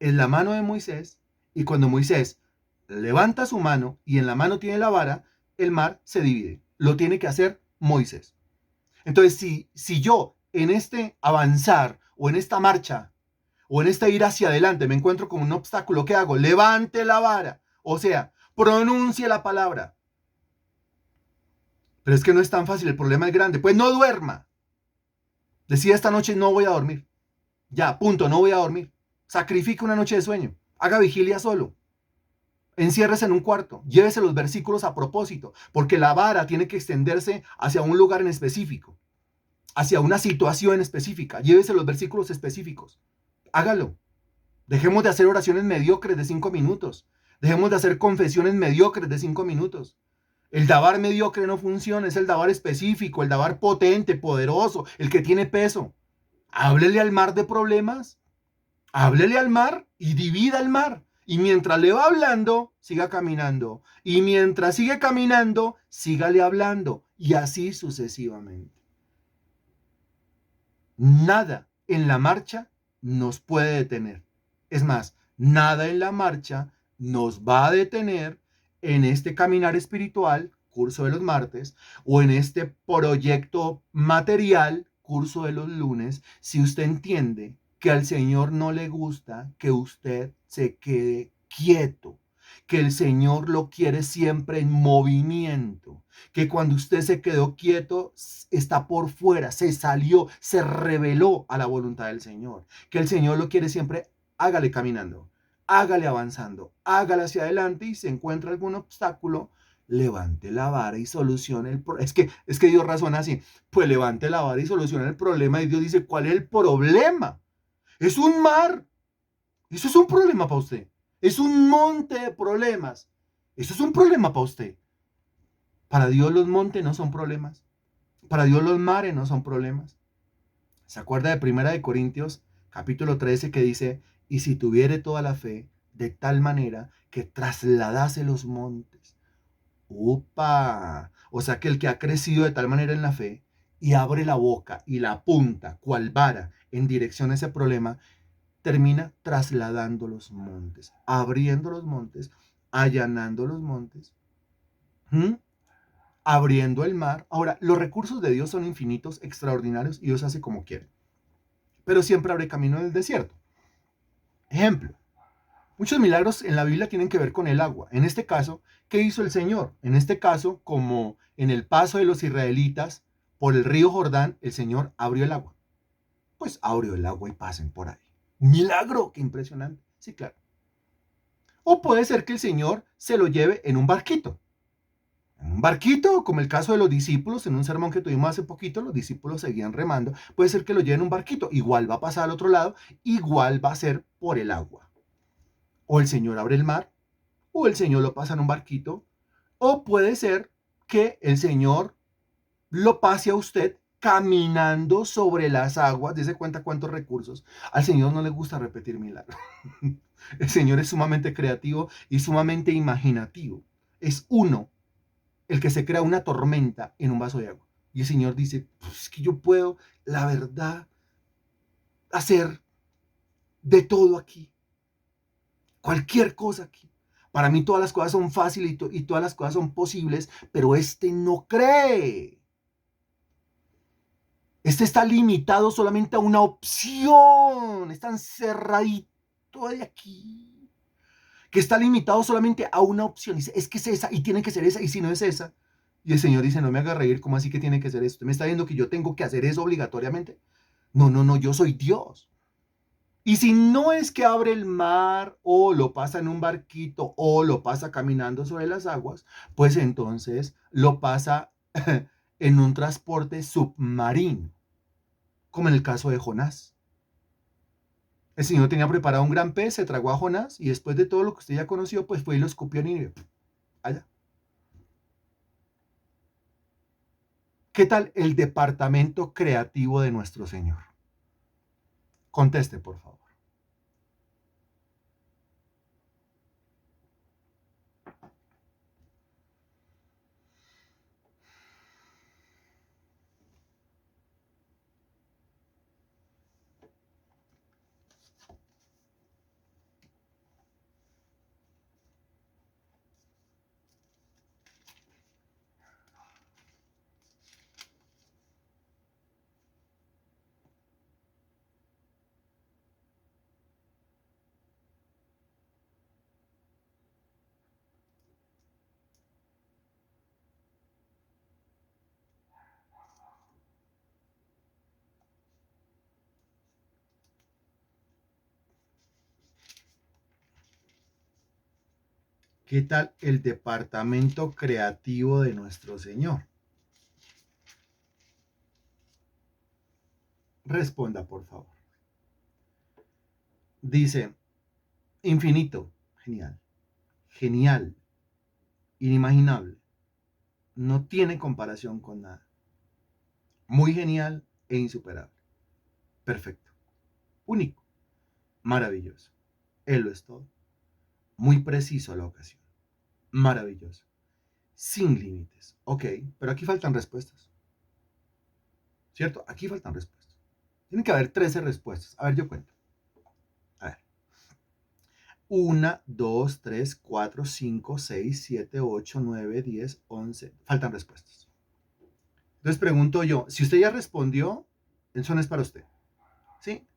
en la mano de Moisés, y cuando Moisés levanta su mano y en la mano tiene la vara, el mar se divide. Lo tiene que hacer Moisés. Entonces, si yo en este avanzar o en esta marcha o en este ir hacia adelante me encuentro con un obstáculo, ¿qué hago? Levante la vara. O sea, pronuncie la palabra. Pero es que no es tan fácil, el problema es grande. Pues no duerma. Decida esta noche no voy a dormir. Ya, punto, no voy a dormir. Sacrifique una noche de sueño. Haga vigilia solo. Enciérrese en un cuarto. Llévese los versículos a propósito, porque la vara tiene que extenderse hacia un lugar en específico, hacia una situación específica. Llévese los versículos específicos. Hágalo. Dejemos de hacer oraciones mediocres de 5 minutos. Dejemos de hacer confesiones mediocres de 5 minutos. El dabar mediocre no funciona, es el dabar específico, el dabar potente, poderoso, el que tiene peso. Háblele al mar de problemas, háblele al mar y divida el mar. Y mientras le va hablando, siga caminando. Y mientras sigue caminando, sígale hablando. Y así sucesivamente. Nada en la marcha nos puede detener. Es más, nada en la marcha nos va a detener en este caminar espiritual, curso de los martes, o en este proyecto material, curso de los lunes, si usted entiende que al Señor no le gusta que usted se quede quieto, que el Señor lo quiere siempre en movimiento, que cuando usted se quedó quieto está por fuera, se salió, se rebeló a la voluntad del Señor, que el Señor lo quiere siempre, hágale caminando, hágale avanzando, hágale hacia adelante y si encuentra algún obstáculo, levante la vara y solucione el problema. Es que Dios razona así, pues levante la vara y solucione el problema. Y Dios dice, ¿cuál es el problema? Es un mar. Eso es un problema para usted. Es un monte de problemas. Eso es un problema para usted. Para Dios los montes no son problemas. Para Dios los mares no son problemas. ¿Se acuerda de Primera de Corintios, capítulo 13, que dice, y si tuviere toda la fe, de tal manera que trasladase los montes? ¡Upa! O sea que el que ha crecido de tal manera en la fe y abre la boca y la apunta, cual vara, en dirección a ese problema, termina trasladando los montes, abriendo los montes, allanando los montes, ¿m? Abriendo el mar. Ahora, los recursos de Dios son infinitos, extraordinarios, y Dios hace como quiere. Pero siempre abre camino en el desierto. Ejemplo, muchos milagros en la Biblia tienen que ver con el agua. En este caso, ¿qué hizo el Señor? En este caso, como en el paso de los israelitas por el río Jordán, el Señor abrió el agua. Pues abrió el agua y pasen por ahí. Milagro, qué impresionante. Sí, claro. O puede ser que el Señor se lo lleve en un barquito. En un barquito, como el caso de los discípulos, en un sermón que tuvimos hace poquito, los discípulos seguían remando. Puede ser que lo lleve en un barquito. Igual va a pasar al otro lado, igual va a ser por el agua. O el Señor abre el mar, o el Señor lo pasa en un barquito, o puede ser que el Señor lo pase a usted caminando sobre las aguas. Dese cuenta cuántos recursos. Al Señor no le gusta repetir milagros. El Señor es sumamente creativo y sumamente imaginativo. Es uno el que se crea una tormenta en un vaso de agua. Y el Señor dice, pues es que yo puedo, la verdad, hacer de todo aquí. Cualquier cosa aquí. Para mí todas las cosas son fáciles y todas las cosas son posibles, pero este no cree. Este está limitado solamente a una opción. Está encerradito de aquí. Que está limitado solamente a una opción. Dice, es que es esa y tiene que ser esa. Y si no es esa. Y el Señor dice, no me haga reír. ¿Cómo así que tiene que ser eso? ¿Usted me está viendo que yo tengo que hacer eso obligatoriamente? No, no, no. Yo soy Dios. Y si no es que abre el mar o lo pasa en un barquito o lo pasa caminando sobre las aguas, pues entonces lo pasa en un transporte submarino, como en el caso de Jonás. El Señor tenía preparado un gran pez, se tragó a Jonás y después de todo lo que usted ya conoció, pues fue y lo escupió en Nínive. Allá. ¿Qué tal el departamento creativo de nuestro Señor? Conteste, por favor. ¿Qué tal el departamento creativo de nuestro Señor? Responda, por favor. Dice, infinito, genial, genial, inimaginable, no tiene comparación con nada, muy genial e insuperable, perfecto, único, maravilloso, Él lo es todo, muy preciso a la ocasión, maravilloso, sin límites, ok, pero aquí faltan respuestas, ¿cierto? Aquí faltan respuestas, tienen que haber 13 respuestas, a ver, yo cuento, a ver. 1, 2, 3, 4, 5, 6, 7, 8, 9, 10, 11. Faltan respuestas. Entonces pregunto yo, si usted ya respondió, eso no es para usted. ¿Sí?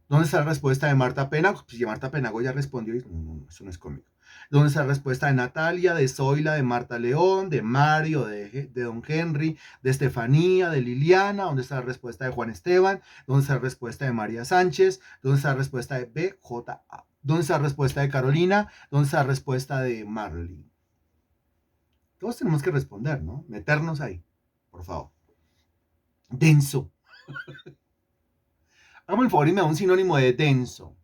¿Dónde está la respuesta de Marta Penago? Pues si Marta Penago ya respondió, y no, eso no es conmigo. ¿Dónde está la respuesta de Natalia, de Zoila, de Marta León, de Mario, de Don Henry, de Estefanía, de Liliana? ¿Dónde está la respuesta de Juan Esteban? ¿Dónde está la respuesta de María Sánchez? ¿Dónde está la respuesta de BJA? ¿Dónde está la respuesta de Carolina? ¿Dónde está la respuesta de Marley? Todos tenemos que responder, ¿no? Meternos ahí, por favor. Denso. Hágame el favor y me da un sinónimo de denso.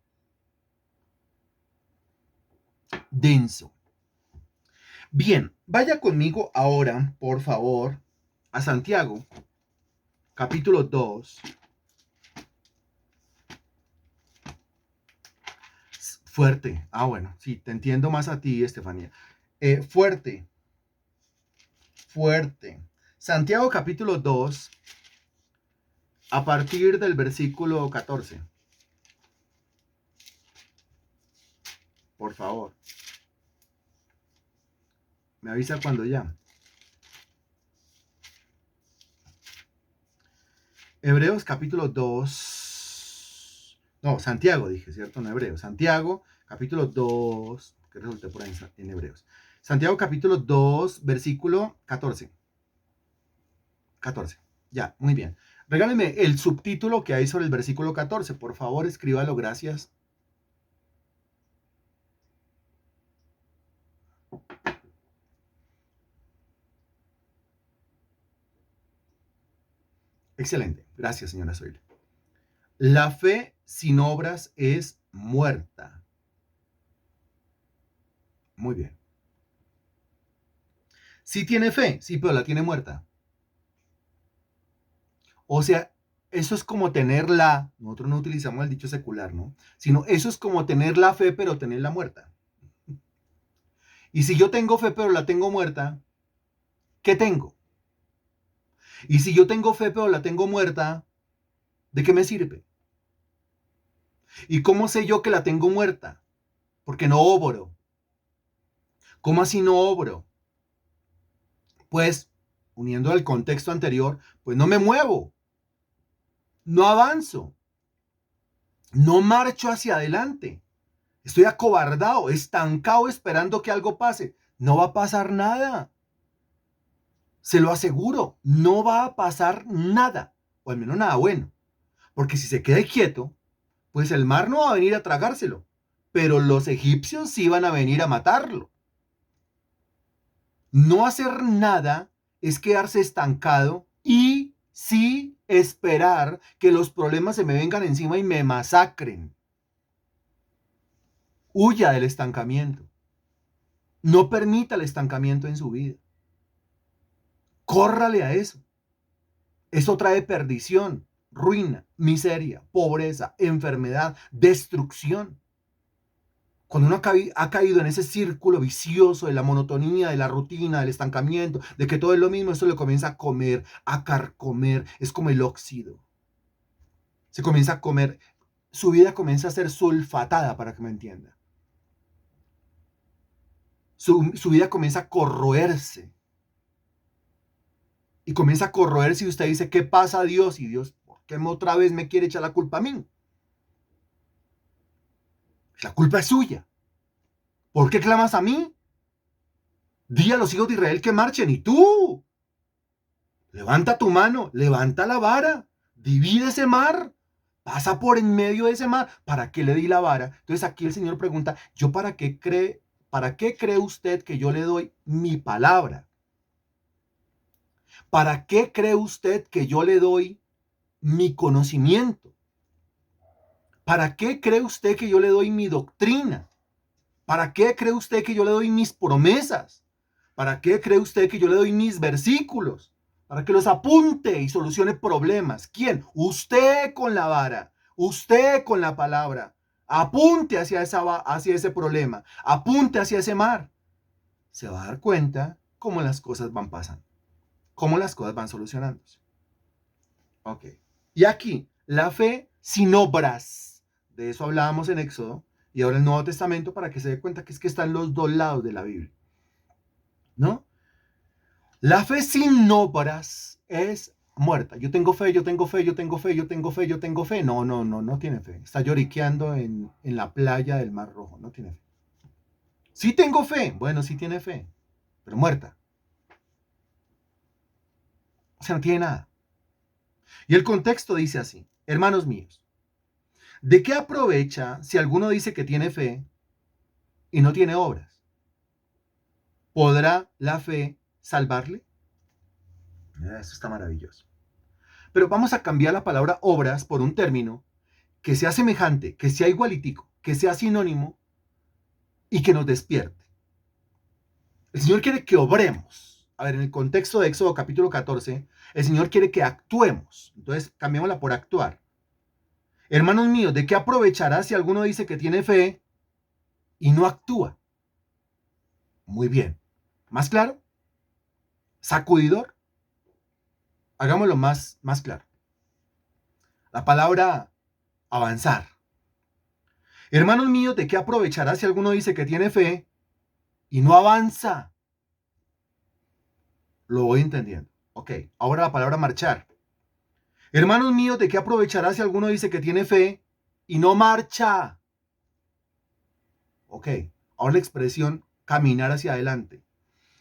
Denso. Bien, vaya conmigo ahora, por favor, a Santiago, capítulo 2. Fuerte. Ah, bueno, sí, te entiendo más a ti, Estefanía. Fuerte. Fuerte. Santiago, capítulo 2, a partir del versículo 14. Por favor. Me avisa cuando ya. Hebreos capítulo 2. No, Santiago dije, ¿cierto? No Hebreos. Santiago capítulo 2. Que resulté por ahí en Hebreos. Santiago capítulo 2, versículo 14. 14. Ya, muy bien. Regáleme el subtítulo que hay sobre el versículo 14. Por favor, escríbalo, gracias. Excelente. Gracias, señora Zoila. La fe sin obras es muerta. Muy bien. Sí tiene fe, sí, pero la tiene muerta. O sea, eso es como tenerla, nosotros no utilizamos el dicho secular, ¿no? Sino eso es como tener la fe, pero tenerla muerta. Y si yo tengo fe, pero la tengo muerta, ¿qué tengo? Y si yo tengo fe, pero la tengo muerta, ¿de qué me sirve? ¿Y cómo sé yo que la tengo muerta? Porque no obro. ¿Cómo así no obro? Pues, uniendo al contexto anterior, pues no me muevo, no avanzo, no marcho hacia adelante. Estoy acobardado, estancado esperando que algo pase. No va a pasar nada. Se lo aseguro, no va a pasar nada. O al menos nada bueno. Porque si se queda quieto, pues el mar no va a venir a tragárselo. Pero los egipcios sí van a venir a matarlo. No hacer nada es quedarse estancado y sí esperar que los problemas se me vengan encima y me masacren. Huya del estancamiento. No permita el estancamiento en su vida. Córrale a eso. Eso trae perdición, ruina, miseria, pobreza, enfermedad, destrucción. Cuando uno ha caído en ese círculo vicioso de la monotonía, de la rutina, del estancamiento, de que todo es lo mismo, eso le comienza a comer, a carcomer. Es como el óxido. Se comienza a comer. Su vida comienza a ser sulfatada, para que me entienda. Su vida comienza a corroerse. Y comienza a corroer si usted dice, ¿qué pasa Dios? Y Dios, ¿por qué otra vez me quiere echar la culpa a mí? La culpa es suya. ¿Por qué clamas a mí? Di a los hijos de Israel que marchen. Y tú, levanta tu mano, levanta la vara, divide ese mar, pasa por en medio de ese mar. ¿Para qué le di la vara? Entonces aquí el Señor pregunta, ¿yo para qué cree usted que yo le doy mi palabra? ¿Para qué cree usted que yo le doy mi conocimiento? ¿Para qué cree usted que yo le doy mi doctrina? ¿Para qué cree usted que yo le doy mis promesas? ¿Para qué cree usted que yo le doy mis versículos? Para que los apunte y solucione problemas. ¿Quién? Usted con la vara, usted con la palabra. Apunte hacia ese problema, apunte hacia ese mar. Se va a dar cuenta cómo las cosas van pasando, cómo las cosas van solucionándose. Ok. Y aquí, la fe sin obras. De eso hablábamos en Éxodo y ahora el Nuevo Testamento para que se dé cuenta que es que están los dos lados de la Biblia. ¿No? La fe sin obras es muerta. Yo tengo fe, yo tengo fe, yo tengo fe, yo tengo fe, yo tengo fe. No, no, no, no tiene fe. Está lloriqueando en la playa del Mar Rojo. No tiene fe. Sí tengo fe. Bueno, sí tiene fe, pero muerta. O sea, no tiene nada. Y el contexto dice así, hermanos míos, ¿de qué aprovecha si alguno dice que tiene fe y no tiene obras? ¿Podrá la fe salvarle? Eso está maravilloso. Pero vamos a cambiar la palabra obras por un término que sea semejante, que sea igualitico, que sea sinónimo y que nos despierte. El Señor quiere que obremos. A ver, en el contexto de Éxodo capítulo 14, el Señor quiere que actuemos. Entonces, cambiémosla por actuar. Hermanos míos, ¿de qué aprovechará si alguno dice que tiene fe y no actúa? Muy bien. ¿Más claro? ¿Sacudidor? Hagámoslo más claro. La palabra avanzar. Hermanos míos, ¿de qué aprovechará si alguno dice que tiene fe y no avanza? Lo voy entendiendo. Ok, ahora la palabra marchar. Hermanos míos, ¿de qué aprovechará si alguno dice que tiene fe y no marcha? Ok, ahora la expresión caminar hacia adelante.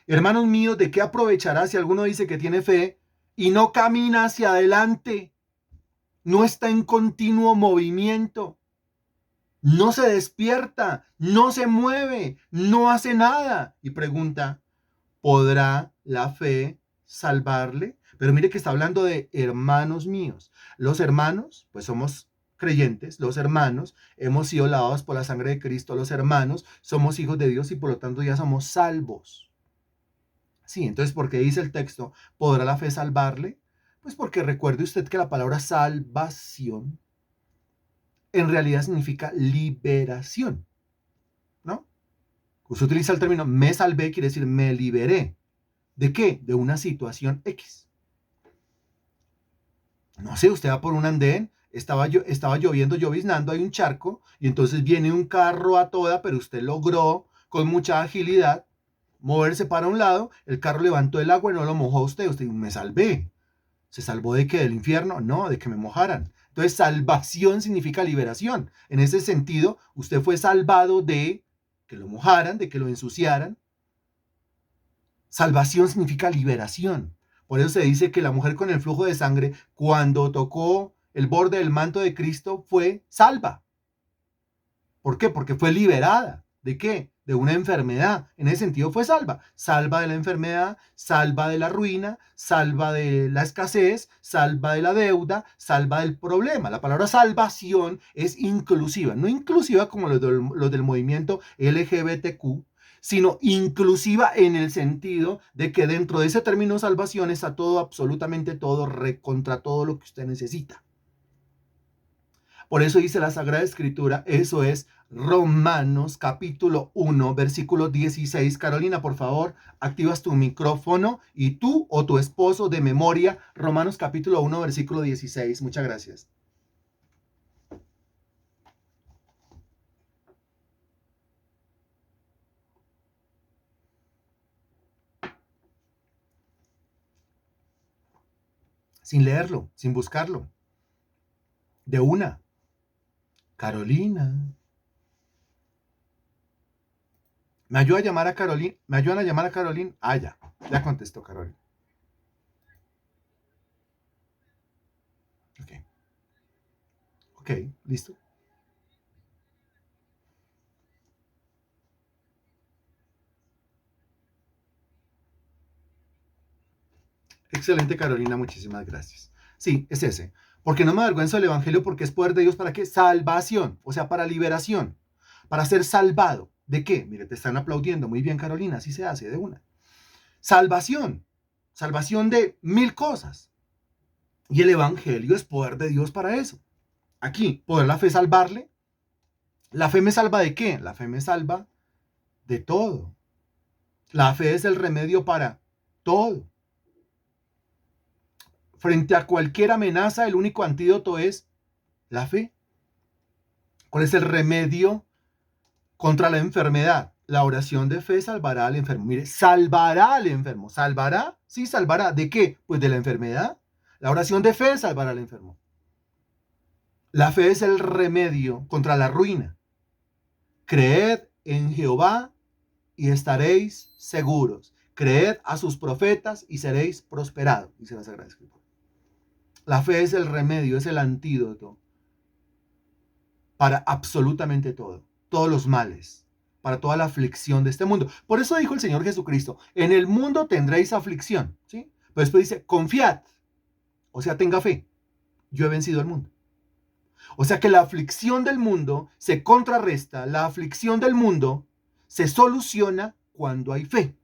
Hermanos míos, ¿de qué aprovechará si alguno dice que tiene fe y no camina hacia adelante? No está en continuo movimiento. No se despierta, no se mueve, no hace nada. Y pregunta, ¿podrá la fe salvarle? Pero mire que está hablando de hermanos míos. Los hermanos, pues somos creyentes, los hermanos hemos sido lavados por la sangre de Cristo, los hermanos somos hijos de Dios y por lo tanto ya somos salvos. Sí, entonces, ¿por qué dice el texto, ¿podrá la fe salvarle? Pues porque recuerde usted que la palabra salvación en realidad significa liberación, ¿no? Usted utiliza el término me salvé, quiere decir me liberé. ¿De qué? De una situación X. No sé, usted va por un andén, estaba lloviendo, lloviznando, hay un charco, y entonces viene un carro a toda, pero usted logró con mucha agilidad moverse para un lado, el carro levantó el agua y no lo mojó a usted. Usted me salvé. ¿Se salvó de qué? ¿Del infierno? No, de que me mojaran. Entonces, salvación significa liberación. En ese sentido, usted fue salvado de que lo mojaran, de que lo ensuciaran. Salvación significa liberación. Por eso se dice que la mujer con el flujo de sangre, cuando tocó el borde del manto de Cristo, fue salva. ¿Por qué? Porque fue liberada. ¿De qué? De una enfermedad. En ese sentido fue salva. Salva de la enfermedad, salva de la ruina, salva de la escasez, salva de la deuda, salva del problema. La palabra salvación es inclusiva. No inclusiva como los del movimiento LGBTQ, sino inclusiva en el sentido de que dentro de ese término salvación está todo, absolutamente todo, contra todo lo que usted necesita. Por eso dice la Sagrada Escritura, eso es Romanos capítulo 1, versículo 16. Carolina, por favor, activas tu micrófono y tú o tu esposo de memoria, Romanos capítulo 1, versículo 16. Muchas gracias. Sin leerlo, sin buscarlo. De una. Carolina. ¿Me ayuda a llamar a Carolina? ¿Me ayudan a llamar a Carolina? Ah, ya contestó Carolina. Ok, ok, listo. Excelente, Carolina, muchísimas gracias. Sí, es ese. Porque no me avergüenzo del Evangelio porque es poder de Dios para qué? Salvación, o sea, para liberación, para ser salvado. ¿De qué? Mire, te están aplaudiendo. Muy bien, Carolina, así se hace de una. Salvación, salvación de mil cosas. Y el Evangelio es poder de Dios para eso. Aquí, ¿poder la fe salvarle? ¿La fe me salva de qué? La fe me salva de todo. La fe es el remedio para todo. Frente a cualquier amenaza, el único antídoto es la fe. ¿Cuál es el remedio contra la enfermedad? La oración de fe salvará al enfermo. Mire, salvará al enfermo. ¿Salvará? Sí, salvará. ¿De qué? Pues de la enfermedad. La oración de fe salvará al enfermo. La fe es el remedio contra la ruina. Creed en Jehová y estaréis seguros. Creed a sus profetas y seréis prosperados, dice la Sagrada Escritura. La fe es el remedio, es el antídoto para absolutamente todo, todos los males. para toda la aflicción de este mundo. Por eso dijo el Señor Jesucristo, en el mundo tendréis aflicción, ¿sí? Pero después dice, confiad, o sea, tenga fe, yo he vencido al mundo. O sea que la aflicción del mundo se contrarresta, la aflicción del mundo se soluciona cuando hay fe.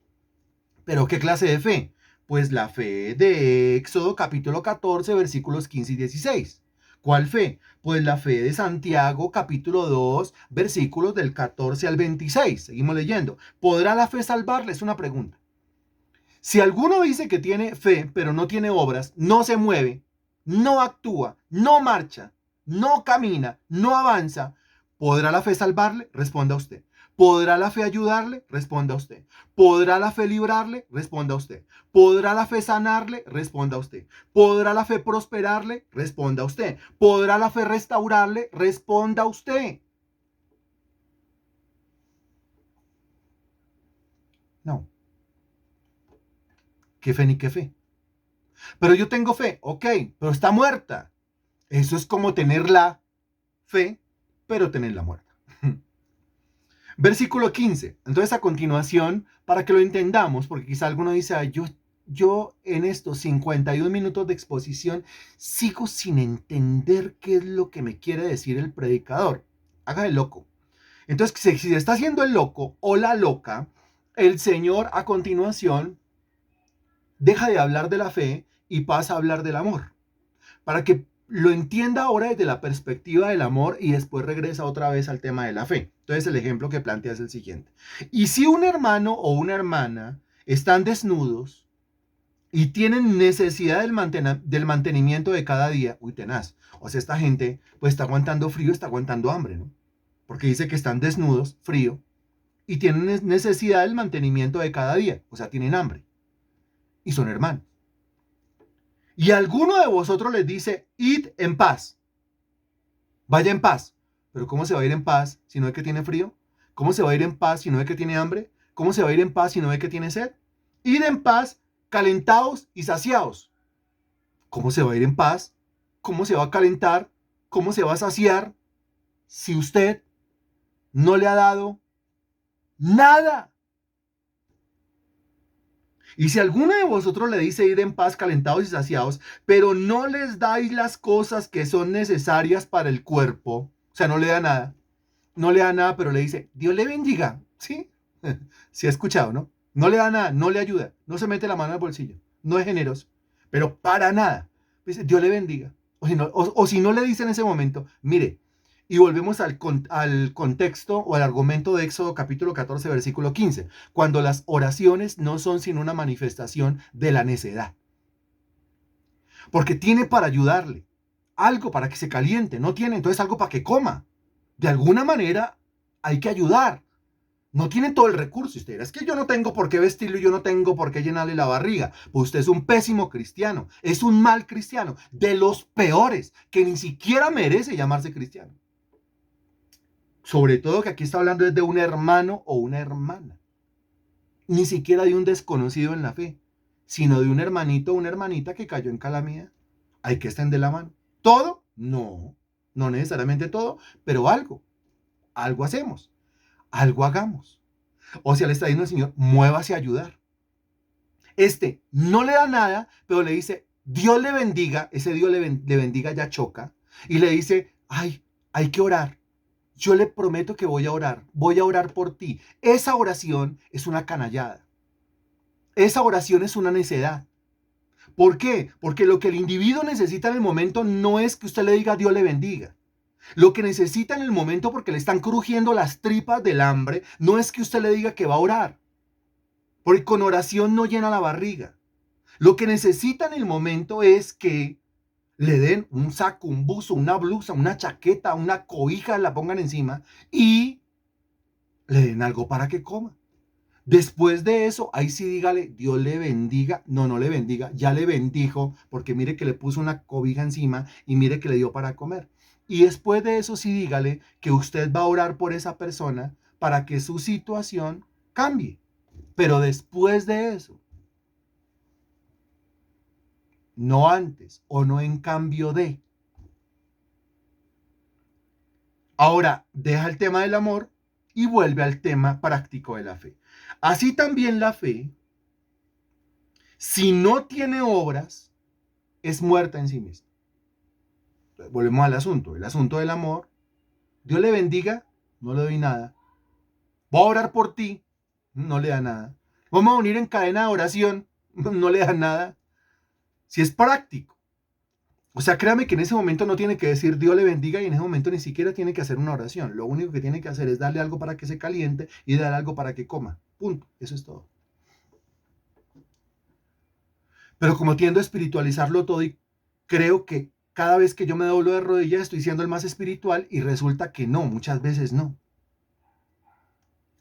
¿Pero qué clase de fe? Pues la fe de Éxodo capítulo 14, versículos 15 y 16. ¿Cuál fe? Pues la fe de Santiago capítulo 2, versículos del 14 al 26. Seguimos leyendo. ¿Podrá la fe salvarle? Es una pregunta. Si alguno dice que tiene fe, pero no tiene obras, no se mueve, no actúa, no marcha, no camina, no avanza, ¿podrá la fe salvarle? Responda usted. ¿Podrá la fe ayudarle? Responda usted. ¿Podrá la fe librarle? Responda usted. ¿Podrá la fe sanarle? Responda usted. ¿Podrá la fe prosperarle? Responda usted. ¿Podrá la fe restaurarle? Responda usted. No. ¿Qué fe ni qué fe? Pero yo tengo fe, ok, pero está muerta. Eso es como tener la fe, pero tenerla muerta. Versículo 15. Entonces, a continuación, para que lo entendamos, porque quizá alguno dice, "Ay, yo en estos 51 minutos de exposición sigo sin entender qué es lo que me quiere decir el predicador". Haga el loco. Entonces, si está haciendo el loco o la loca, el Señor a continuación deja de hablar de la fe y pasa a hablar del amor. Para que lo entienda ahora desde la perspectiva del amor y después regresa otra vez al tema de la fe. Entonces el ejemplo que plantea es el siguiente. Y si un hermano o una hermana están desnudos y tienen necesidad del mantenimiento de cada día, uy, tenaz. O sea, esta gente pues está aguantando frío, está aguantando hambre, ¿no? Porque dice que están desnudos, frío, y tienen necesidad del mantenimiento de cada día, o sea, tienen hambre. Y son hermanos. Y alguno de vosotros les dice, id en paz, vaya en paz. Pero ¿cómo se va a ir en paz si no es que tiene frío? ¿Cómo se va a ir en paz si no es que tiene hambre? ¿Cómo se va a ir en paz si no es que tiene sed? Id en paz, calentados y saciados. ¿Cómo se va a ir en paz? ¿Cómo se va a calentar? ¿Cómo se va a saciar si usted no le ha dado nada? Y si alguno de vosotros le dice ir en paz, calentados y saciados, pero no les dais las cosas que son necesarias para el cuerpo, o sea, no le da nada, no le da nada, pero le dice, Dios le bendiga, ¿sí? Sí ha escuchado, ¿no? No le da nada, no le ayuda, no se mete la mano al bolsillo, no es generoso, pero para nada. Dice, Dios le bendiga. O si no le dice en ese momento, mire, y volvemos al contexto o al argumento de Éxodo capítulo 14, versículo 15, cuando las oraciones no son sino una manifestación de la necedad. Porque tiene para ayudarle, algo para que se caliente, no tiene, entonces algo para que coma. De alguna manera hay que ayudar. No tiene todo el recurso. Y usted dirá, es que yo no tengo por qué vestirlo y yo no tengo por qué llenarle la barriga. Pues usted es un pésimo cristiano, es un mal cristiano, de los peores, que ni siquiera merece llamarse cristiano. Sobre todo que aquí está hablando de un hermano o una hermana. Ni siquiera de un desconocido en la fe, sino de un hermanito o una hermanita que cayó en calamidad. Hay que extender la mano. ¿Todo? No, no necesariamente todo, pero algo hacemos, algo hagamos. O sea, le está diciendo al Señor, muévase a ayudar. Este no le da nada, pero le dice, Dios le bendiga, ese Dios le bendiga ya choca, y le dice, ay, hay que orar. Yo le prometo que voy a orar por ti. Esa oración es una canallada. Esa oración es una necedad. ¿Por qué? Porque lo que el individuo necesita en el momento no es que usted le diga Dios le bendiga. Lo que necesita en el momento, porque le están crujiendo las tripas del hambre, no es que usted le diga que va a orar. Porque con oración no llena la barriga. Lo que necesita en el momento es que le den un saco, un buzo, una blusa, una chaqueta, una cobija, la pongan encima y le den algo para que coma. Después de eso, ahí sí dígale, Dios le bendiga. No, no le bendiga, ya le bendijo, porque mire que le puso una cobija encima y mire que le dio para comer. Y después de eso sí dígale que usted va a orar por esa persona para que su situación cambie. Pero después de eso, no antes o no en cambio de. Ahora, deja el tema del amor y vuelve al tema práctico de la fe. Así también la fe, si no tiene obras, es muerta en sí misma. Volvemos al asunto, el asunto del amor. Dios le bendiga, no le doy nada. Voy a orar por ti, no le da nada. Vamos a unir en cadena de oración, no le da nada. Si es práctico. O sea, créame que en ese momento no tiene que decir Dios le bendiga y en ese momento ni siquiera tiene que hacer una oración. Lo único que tiene que hacer es darle algo para que se caliente y darle algo para que coma. Punto. Eso es todo. Pero como tiendo a espiritualizarlo todo y creo que cada vez que yo me doblo de rodillas estoy siendo el más espiritual y resulta que no, muchas veces no.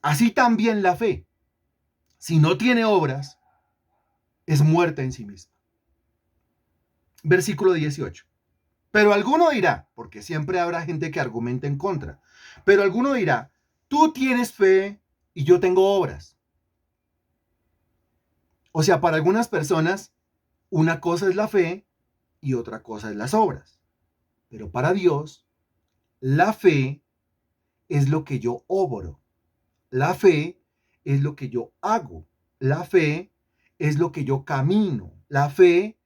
Así también la fe, si no tiene obras, es muerta en sí misma. Versículo 18. Pero alguno dirá, porque siempre habrá gente que argumente en contra, pero alguno dirá, tú tienes fe y yo tengo obras. O sea, para algunas personas, una cosa es la fe y otra cosa es las obras. Pero para Dios, la fe es lo que yo obro. La fe es lo que yo hago. La fe es lo que yo camino. La fe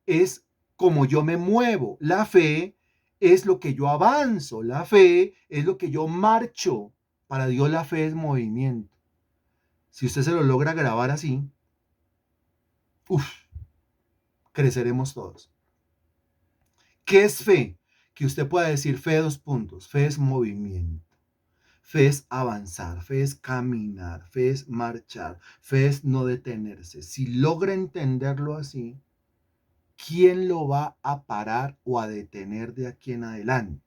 es como yo me muevo. La fe es lo que yo avanzo. La fe es lo que yo marcho. Para Dios la fe es movimiento. Si usted se lo logra grabar así, creceremos todos. ¿Qué es fe? Que usted pueda decir fe dos puntos. Fe es movimiento. Fe es avanzar, fe es caminar, fe es marchar, fe es no detenerse. Si logra entenderlo así, ¿quién lo va a parar o a detener de aquí en adelante?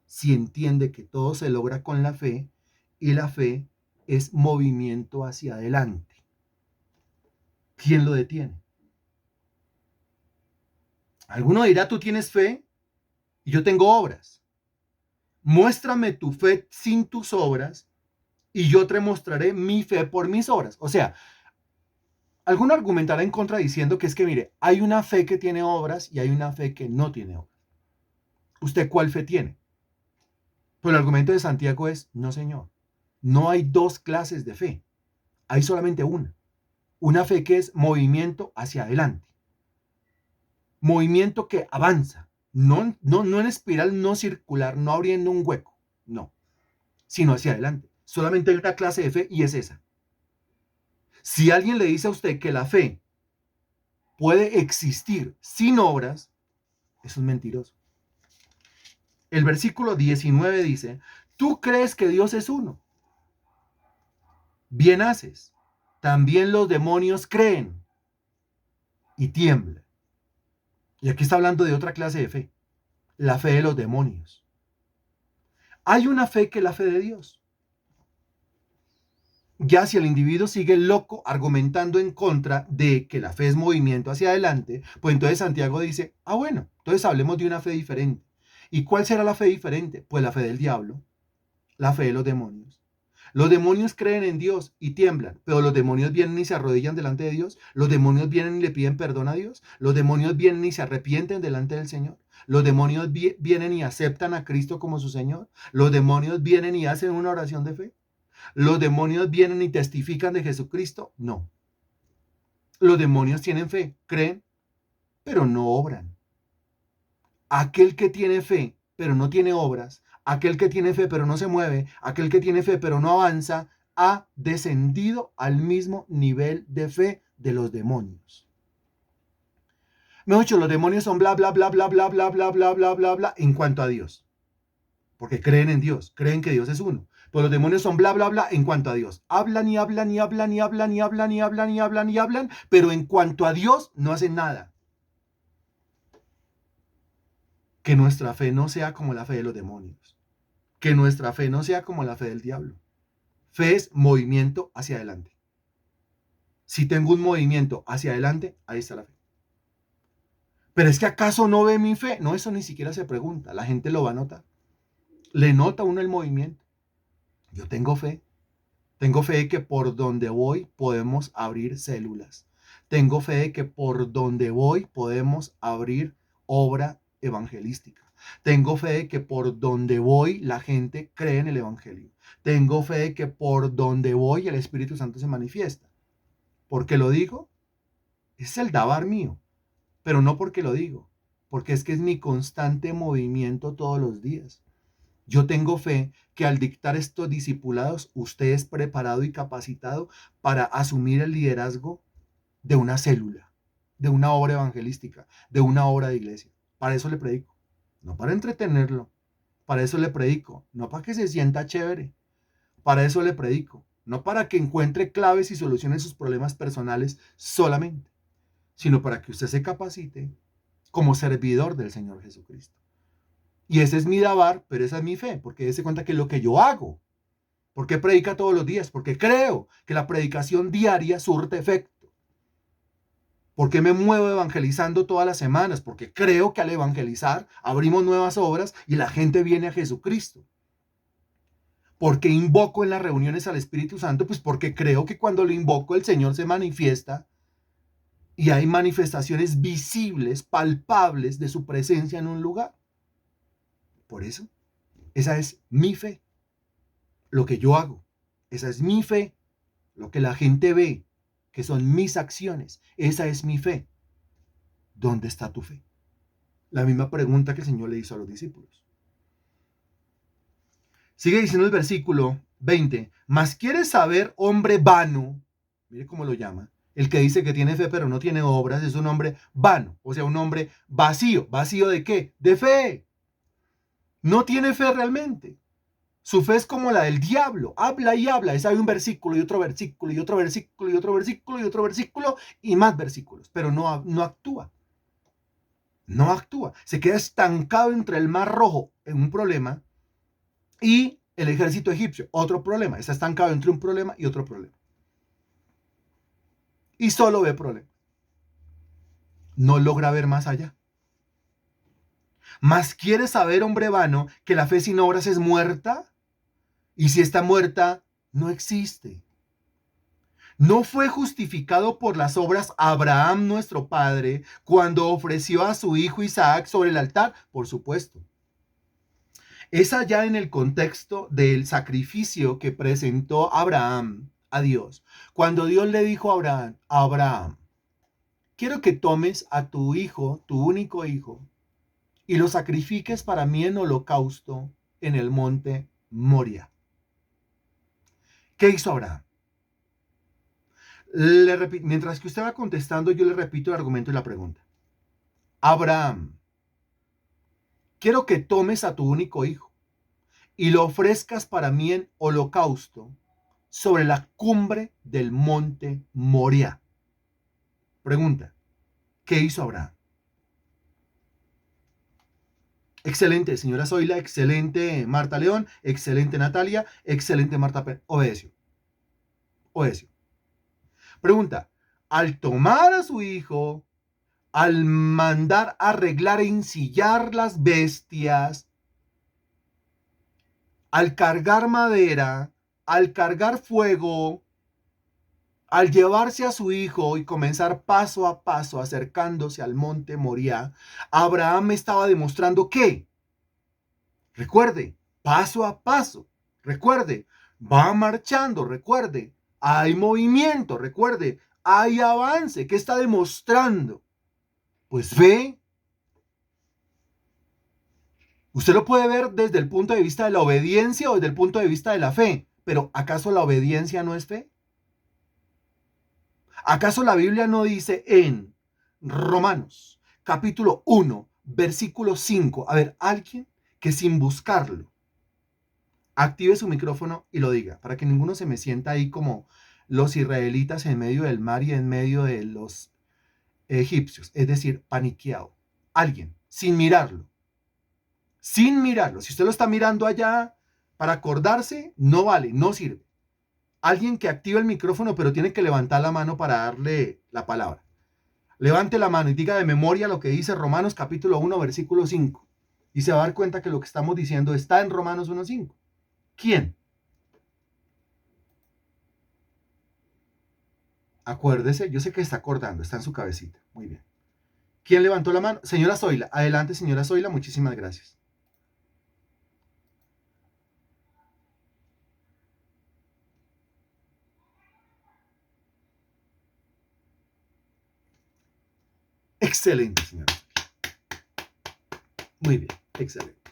Si entiende que todo se logra con la fe y la fe es movimiento hacia adelante. ¿Quién lo detiene? Alguno dirá, tú tienes fe y yo tengo obras. Muéstrame tu fe sin tus obras y yo te mostraré mi fe por mis obras. O sea, alguno argumentará en contra diciendo que es que, mire, hay una fe que tiene obras y hay una fe que no tiene obras. ¿Usted cuál fe tiene? Pero el argumento de Santiago es, no señor, no hay dos clases de fe, hay solamente una. Una fe que es movimiento hacia adelante, movimiento que avanza, no en espiral, no circular, no abriendo un hueco, no, sino hacia adelante. Solamente hay una clase de fe y es esa. Si alguien le dice a usted que la fe puede existir sin obras, eso es mentiroso. El versículo 19 dice, tú crees que Dios es uno. Bien haces. También los demonios creen y tiemblan. Y aquí está hablando de otra clase de fe, la fe de los demonios. Hay una fe que es la fe de Dios. Ya si el individuo sigue loco argumentando en contra de que la fe es movimiento hacia adelante, pues entonces Santiago dice, bueno, entonces hablemos de una fe diferente. ¿Y cuál será la fe diferente? Pues la fe del diablo, la fe de los demonios. Los demonios creen en Dios y tiemblan, pero los demonios vienen y se arrodillan delante de Dios. Los demonios vienen y le piden perdón a Dios. Los demonios vienen y se arrepienten delante del Señor. Los demonios vienen y aceptan a Cristo como su Señor. Los demonios vienen y hacen una oración de fe. Los demonios vienen y testifican de Jesucristo. No. Los demonios tienen fe, creen, pero no obran. Aquel que tiene fe, pero no tiene obras, aquel que tiene fe, pero no se mueve, aquel que tiene fe, pero no avanza, ha descendido al mismo nivel de fe de los demonios. Mejor dicho, los demonios son bla, bla, bla, bla, bla, bla, bla, bla, bla, bla, bla, en cuanto a Dios. Porque creen en Dios, creen que Dios es uno. Pero los demonios son bla, bla, bla en cuanto a Dios. Hablan y hablan y hablan y hablan y hablan y hablan y hablan y hablan, pero en cuanto a Dios no hacen nada. Que nuestra fe no sea como la fe de los demonios. Que nuestra fe no sea como la fe del diablo. Fe es movimiento hacia adelante. Si tengo un movimiento hacia adelante, ahí está la fe. Pero es que ¿acaso no ve mi fe? No, eso ni siquiera se pregunta. La gente lo va a notar. Le nota uno el movimiento. Yo tengo fe. Tengo fe de que por donde voy podemos abrir células. Tengo fe de que por donde voy podemos abrir obra evangelística. Tengo fe de que por donde voy la gente cree en el Evangelio. Tengo fe de que por donde voy el Espíritu Santo se manifiesta. ¿Por qué lo digo? Es el dabar mío, pero no porque lo digo, porque es que es mi constante movimiento todos los días. Yo tengo fe que al dictar estos discipulados, usted es preparado y capacitado para asumir el liderazgo de una célula, de una obra evangelística, de una obra de iglesia. Para eso le predico, no para entretenerlo. Para eso le predico, no para que se sienta chévere. Para eso le predico, no para que encuentre claves y soluciones a sus problemas personales solamente, sino para que usted se capacite como servidor del Señor Jesucristo. Y ese es mi dabar, pero esa es mi fe, porque dése cuenta que lo que yo hago, porque predica todos los días, porque creo que la predicación diaria surte efecto. ¿Por qué me muevo evangelizando todas las semanas? Porque creo que al evangelizar abrimos nuevas obras y la gente viene a Jesucristo. ¿Por qué invoco en las reuniones al Espíritu Santo? Pues porque creo que cuando lo invoco el Señor se manifiesta y hay manifestaciones visibles, palpables de su presencia en un lugar. Por eso, esa es mi fe, lo que yo hago. Esa es mi fe, lo que la gente ve, que son mis acciones. Esa es mi fe. ¿Dónde está tu fe? La misma pregunta que el Señor le hizo a los discípulos. Sigue diciendo el versículo 20. Mas quieres saber, hombre vano, mire cómo lo llama, el que dice que tiene fe pero no tiene obras, es un hombre vano, o sea, un hombre vacío. ¿Vacío de qué? De fe. No tiene fe realmente. Su fe es como la del diablo. Habla y habla. Es hay un versículo y otro versículo y otro versículo y otro versículo y otro versículo y más versículos, pero no actúa. No actúa. Se queda estancado entre el Mar Rojo en un problema y el ejército egipcio, otro problema. Está estancado entre un problema y otro problema. Y solo ve problemas. No logra ver más allá. Mas quiere saber, hombre vano, que la fe sin obras es muerta. Y si está muerta, no existe. ¿No fue justificado por las obras Abraham, nuestro padre, cuando ofreció a su hijo Isaac sobre el altar? Por supuesto. Es allá en el contexto del sacrificio que presentó Abraham a Dios. Cuando Dios le dijo a Abraham, quiero que tomes a tu hijo, tu único hijo, y lo sacrifiques para mí en holocausto en el monte Moria. ¿Qué hizo Abraham? Mientras que usted va contestando, yo le repito el argumento y la pregunta. Abraham, quiero que tomes a tu único hijo y lo ofrezcas para mí en holocausto sobre la cumbre del monte Moria. Pregunta, ¿qué hizo Abraham? Excelente, señora Zoila, excelente Marta León, excelente Natalia, excelente Marta Pérez. Obedeció. Obedeció. Pregunta, al tomar a su hijo, al mandar arreglar e ensillar las bestias, al cargar madera, al cargar fuego, al llevarse a su hijo y comenzar paso a paso acercándose al monte Moriah, Abraham estaba demostrando que, recuerde, paso a paso, recuerde, va marchando, recuerde, hay movimiento, recuerde, hay avance. ¿Qué está demostrando? Pues fe. Usted lo puede ver desde el punto de vista de la obediencia o desde el punto de vista de la fe, pero ¿acaso la obediencia no es fe? ¿Acaso la Biblia no dice en Romanos capítulo 1, versículo 5? A ver, alguien que sin buscarlo active su micrófono y lo diga, para que ninguno se me sienta ahí como los israelitas en medio del mar y en medio de los egipcios, es decir, paniqueado. Alguien, sin mirarlo. Sin mirarlo. Si usted lo está mirando allá para acordarse, no vale, no sirve. Alguien que active el micrófono, pero tiene que levantar la mano para darle la palabra. Levante la mano y diga de memoria lo que dice Romanos capítulo 1, versículo 5. Y se va a dar cuenta que lo que estamos diciendo está en Romanos 1:5. ¿Quién? Acuérdese, yo sé que está acordando, está en su cabecita. Muy bien. ¿Quién levantó la mano? Señora Zoila. Adelante, señora Zoila. Muchísimas gracias. Excelente, señora. Muy bien, excelente.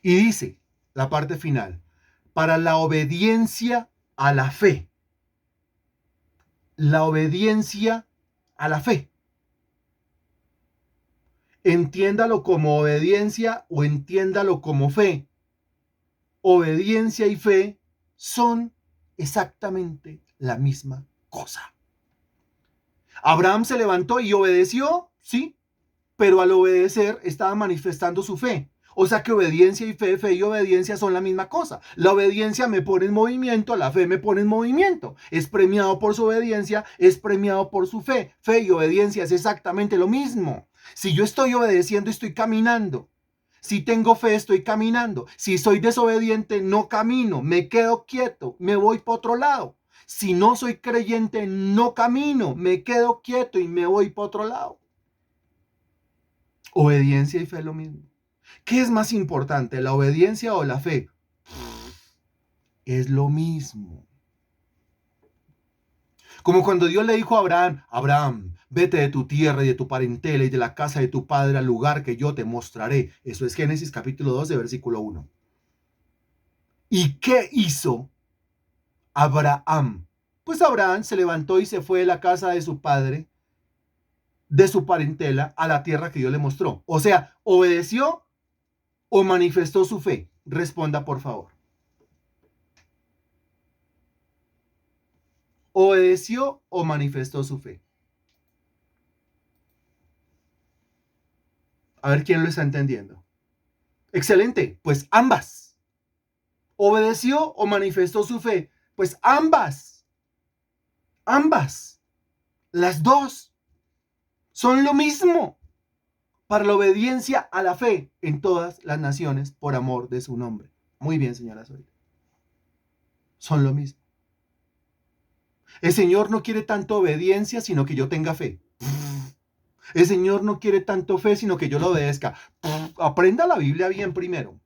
Y dice la parte final, para la obediencia a la fe. La obediencia a la fe. Entiéndalo como obediencia o entiéndalo como fe. Obediencia y fe son exactamente la misma cosa. Abraham se levantó y obedeció, sí, pero al obedecer estaba manifestando su fe. O sea que obediencia y fe, fe y obediencia son la misma cosa. La obediencia me pone en movimiento, la fe me pone en movimiento. Es premiado por su obediencia, es premiado por su fe. Fe y obediencia es exactamente lo mismo. Si yo estoy obedeciendo, estoy caminando. Si tengo fe, estoy caminando. Si soy desobediente, no camino, me quedo quieto, me voy para otro lado. Si no soy creyente, no camino, me quedo quieto y me voy para otro lado. Obediencia y fe es lo mismo. ¿Qué es más importante, la obediencia o la fe? Es lo mismo. Como cuando Dios le dijo a Abraham, Abraham, vete de tu tierra y de tu parentela y de la casa de tu padre al lugar que yo te mostraré. Eso es Génesis capítulo 12, versículo 1. ¿Y qué hizo Abraham? Pues Abraham se levantó y se fue de la casa de su padre, de su parentela, a la tierra que Dios le mostró. O sea, obedeció o manifestó su fe. Responda, por favor. ¿Obedeció o manifestó su fe? A ver quién lo está entendiendo. Excelente, pues ambas. ¿Obedeció o manifestó su fe? Pues ambas. Ambas. Las dos son lo mismo para la obediencia a la fe en todas las naciones por amor de su nombre. Muy bien, señora Zoila. Son lo mismo. El Señor no quiere tanto obediencia, sino que yo tenga fe. El Señor no quiere tanto fe, sino que yo lo obedezca. Aprenda la Biblia bien primero.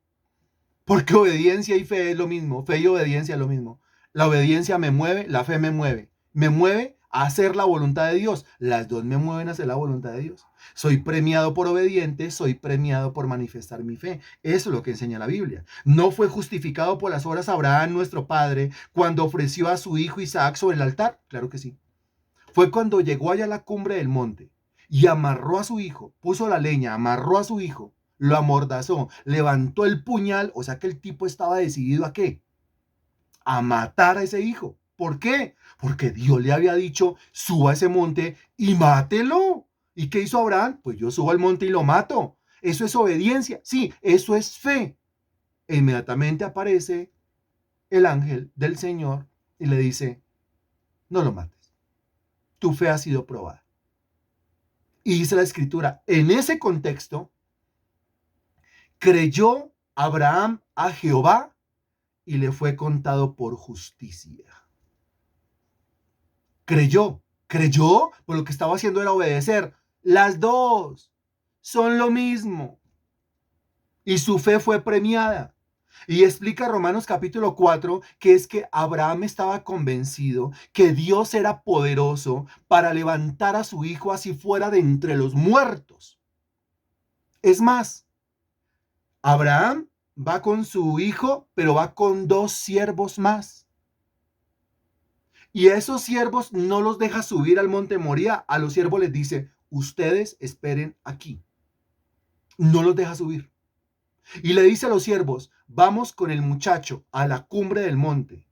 Porque obediencia y fe es lo mismo. Fe y obediencia es lo mismo. La obediencia me mueve, la fe me mueve. Me mueve a hacer la voluntad de Dios. Las dos me mueven a hacer la voluntad de Dios. Soy premiado por obediente, soy premiado por manifestar mi fe. Eso es lo que enseña la Biblia. No fue justificado por las obras Abraham, nuestro padre, cuando ofreció a su hijo Isaac sobre el altar. Claro que sí. Fue cuando llegó allá a la cumbre del monte y amarró a su hijo, puso la leña, amarró a su hijo, lo amordazó, levantó el puñal, o sea que el tipo estaba decidido ¿a qué? A matar a ese hijo. ¿Por qué? Porque Dios le había dicho, suba a ese monte y mátelo. ¿Y qué hizo Abraham? Pues yo subo al monte y lo mato. Eso es obediencia. Sí, eso es fe. E inmediatamente aparece el ángel del Señor y le dice, no lo mates. Tu fe ha sido probada. Y dice la escritura, en ese contexto, creyó Abraham a Jehová y le fue contado por justicia. Creyó, pues lo que estaba haciendo era obedecer. Las dos son lo mismo. Y su fe fue premiada. Y explica Romanos capítulo 4 que es que Abraham estaba convencido que Dios era poderoso para levantar a su hijo así fuera de entre los muertos. Es más, Abraham va con su hijo, pero va con 2 siervos más. Y a esos siervos no los deja subir al monte Moría. A los siervos les dice, ustedes esperen aquí. No los deja subir. Y le dice a los siervos, vamos con el muchacho a la cumbre del monte.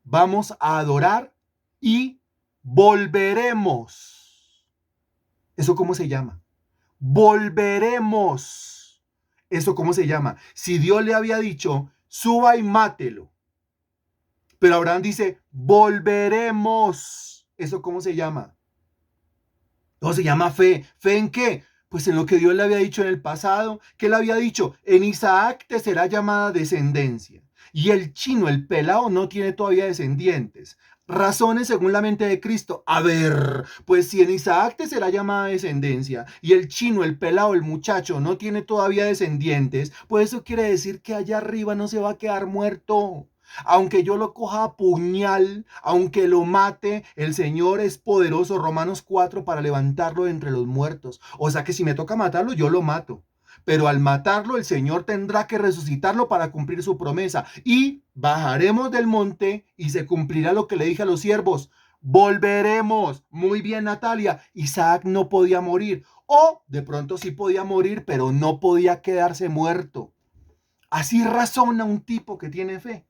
Vamos a adorar y volveremos. ¿Eso cómo se llama? Volveremos. ¿Eso cómo se llama? Si Dios le había dicho, suba y mátelo. Pero Abraham dice, volveremos. ¿Eso cómo se llama? ¿Cómo se llama fe? ¿Fe en qué? Pues en lo que Dios le había dicho en el pasado. ¿Qué le había dicho? En Isaac te será llamada descendencia. Y el chino, el pelao, no tiene todavía descendientes. Razone según la mente de Cristo. A ver, pues si en Isaac te será llamada descendencia y el chino, el pelado, el muchacho no tiene todavía descendientes, pues eso quiere decir que allá arriba no se va a quedar muerto. Aunque yo lo coja a puñal, aunque lo mate, el Señor es poderoso, Romanos 4, para levantarlo de entre los muertos. O sea que si me toca matarlo, yo lo mato. Pero al matarlo, el Señor tendrá que resucitarlo para cumplir su promesa. Y bajaremos del monte y se cumplirá lo que le dije a los siervos. Volveremos. Muy bien, Natalia. Isaac no podía morir. O de pronto sí podía morir, pero no podía quedarse muerto. Así razona un tipo que tiene fe.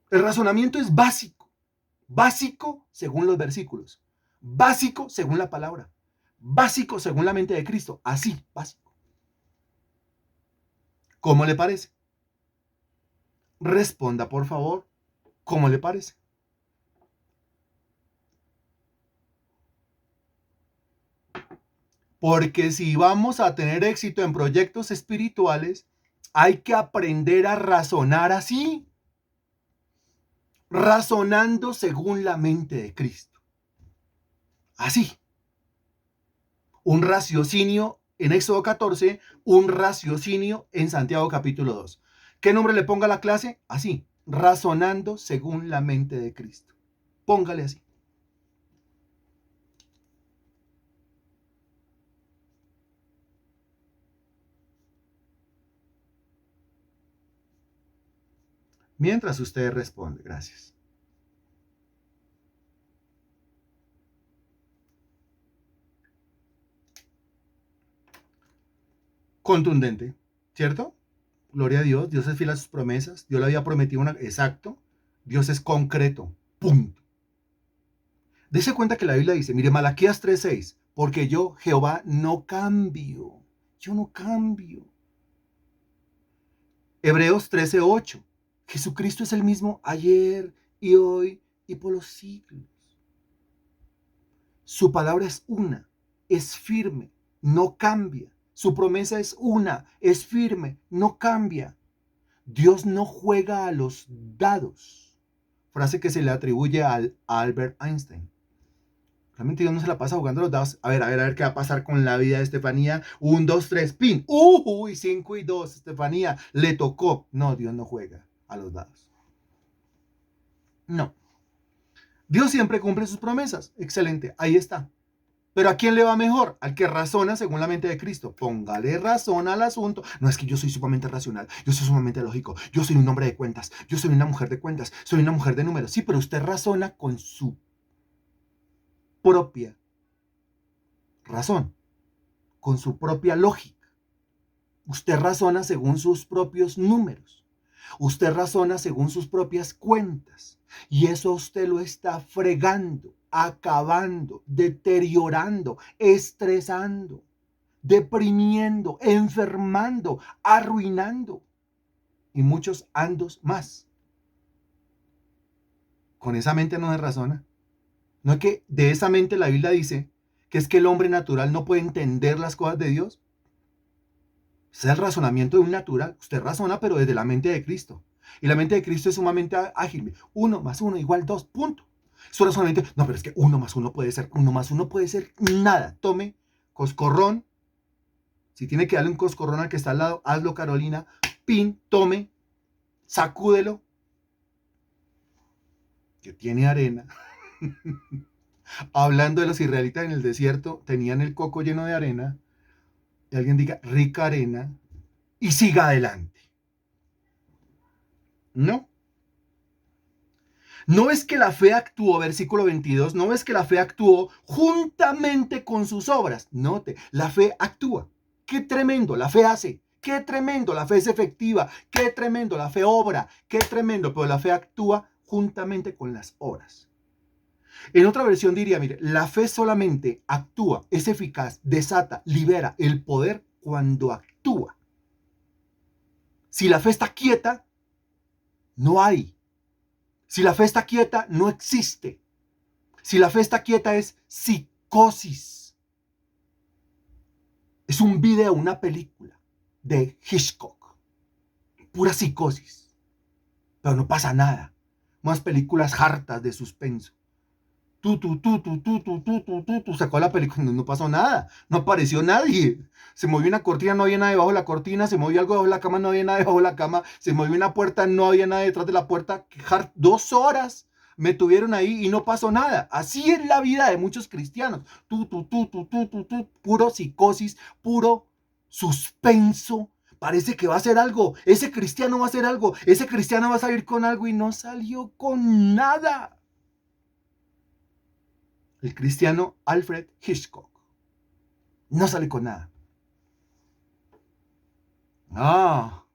El razonamiento es básico. Básico según los versículos. Básico según la palabra. Básico según la mente de Cristo. Así, básico. ¿Cómo le parece? Responda, por favor, ¿cómo le parece? Porque si vamos a tener éxito en proyectos espirituales, hay que aprender a razonar así, razonando según la mente de Cristo. Así. Un raciocinio en Éxodo 14, un raciocinio en Santiago capítulo 2. ¿Qué nombre le ponga a la clase? Así, razonando según la mente de Cristo. Póngale así. Mientras usted responde, gracias. Contundente, ¿cierto? Gloria a Dios, Dios es fiel a sus promesas, Dios le había prometido una, exacto, Dios es concreto, punto. Dese cuenta que la Biblia dice, mire, Malaquías 3:6, porque yo, Jehová, no cambio, yo no cambio. Hebreos 13:8, Jesucristo es el mismo ayer y hoy y por los siglos. Su palabra es una, es firme, no cambia. Su promesa es una, es firme, no cambia. Dios no juega a los dados. Frase que se le atribuye a Albert Einstein. Realmente Dios no se la pasa jugando a los dados. A ver qué va a pasar con la vida de Estefanía. 1, 2, 3, pin. Uy, 5 y 2. Estefanía, le tocó. No, Dios no juega a los dados. No. Dios siempre cumple sus promesas. Excelente, ahí está. Pero ¿a quién le va mejor? Al que razona según la mente de Cristo. Póngale razón al asunto. No es que yo soy sumamente racional, yo soy sumamente lógico, yo soy un hombre de cuentas, yo soy una mujer de cuentas, soy una mujer de números. Sí, pero usted razona con su propia razón, con su propia lógica. Usted razona según sus propios números. Usted razona según sus propias cuentas. Y eso usted lo está fregando, acabando, deteriorando, estresando, deprimiendo, enfermando, arruinando y muchos andos más. Con esa mente no se razona. No es que de esa mente la Biblia dice que es que el hombre natural no puede entender las cosas de Dios. Ese es el razonamiento de un natural. Usted razona, pero desde la mente de Cristo. Y la mente de Cristo es sumamente ágil. 1 más 1 igual 2, punto. Su razonamiento, no, pero es que 1 más 1 puede ser, 1 más 1 puede ser nada. Tome coscorrón. Si tiene que darle un coscorrón al que está al lado, hazlo, Carolina. Pin, tome, sacúdelo. Que tiene arena. Hablando de los israelitas en el desierto, tenían el coco lleno de arena. Y alguien diga, rica arena. Y siga adelante. No. ¿No ves que la fe actuó, versículo 22, no ves que la fe actuó juntamente con sus obras? Note, la fe actúa. Qué tremendo, la fe hace. Qué tremendo, la fe es efectiva. Qué tremendo, la fe obra. Qué tremendo, pero la fe actúa juntamente con las obras. En otra versión diría, mire, la fe solamente actúa, es eficaz, desata, libera el poder cuando actúa. Si la fe está quieta, no hay. Si la fe está quieta, no existe. Si la fe está quieta, es psicosis. Es un video, una película de Hitchcock. Pura psicosis. Pero no pasa nada. Más películas hartas de suspenso. Sacó la película, no pasó nada, no apareció nadie. Se movió una cortina, no había nada debajo de la cortina, se movió algo debajo de la cama, no había nada debajo de la cama, se movió una puerta, no había nada detrás de la puerta. 2 horas me tuvieron ahí y no pasó nada. Así es la vida de muchos cristianos. Puro psicosis, puro suspenso. Parece que va a hacer algo, ese cristiano va a hacer algo, ese cristiano va a salir con algo y no salió con nada. El cristiano Alfred Hitchcock no sale con nada. No,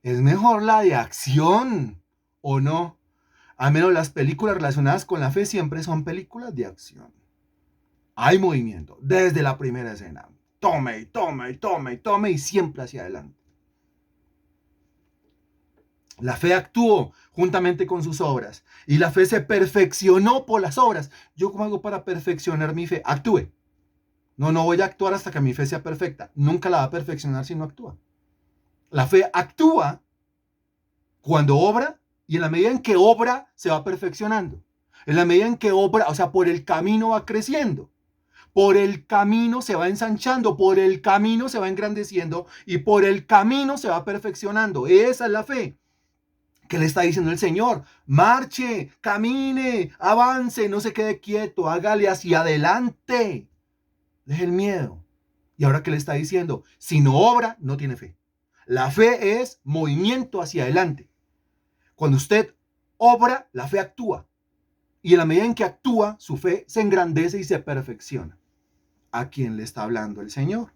es mejor la de acción, ¿o no? Al menos las películas relacionadas con la fe siempre son películas de acción. Hay movimiento desde la primera escena. Tome, tome, tome, tome y siempre hacia adelante. La fe actuó juntamente con sus obras y la fe se perfeccionó por las obras. ¿Yo cómo hago para perfeccionar mi fe? Actúe. No voy a actuar hasta que mi fe sea perfecta. Nunca la va a perfeccionar si no actúa. La fe actúa cuando obra y en la medida en que obra se va perfeccionando. En la medida en que obra, o sea, por el camino va creciendo. Por el camino se va ensanchando, por el camino se va engrandeciendo y por el camino se va perfeccionando. Esa es la fe. ¿Qué le está diciendo el Señor? Marche, camine, avance, no se quede quieto, hágale hacia adelante. Deje el miedo. ¿Y ahora qué le está diciendo? Si no obra, no tiene fe. La fe es movimiento hacia adelante. Cuando usted obra, la fe actúa. Y en la medida en que actúa, su fe se engrandece y se perfecciona. ¿A quién le está hablando el Señor?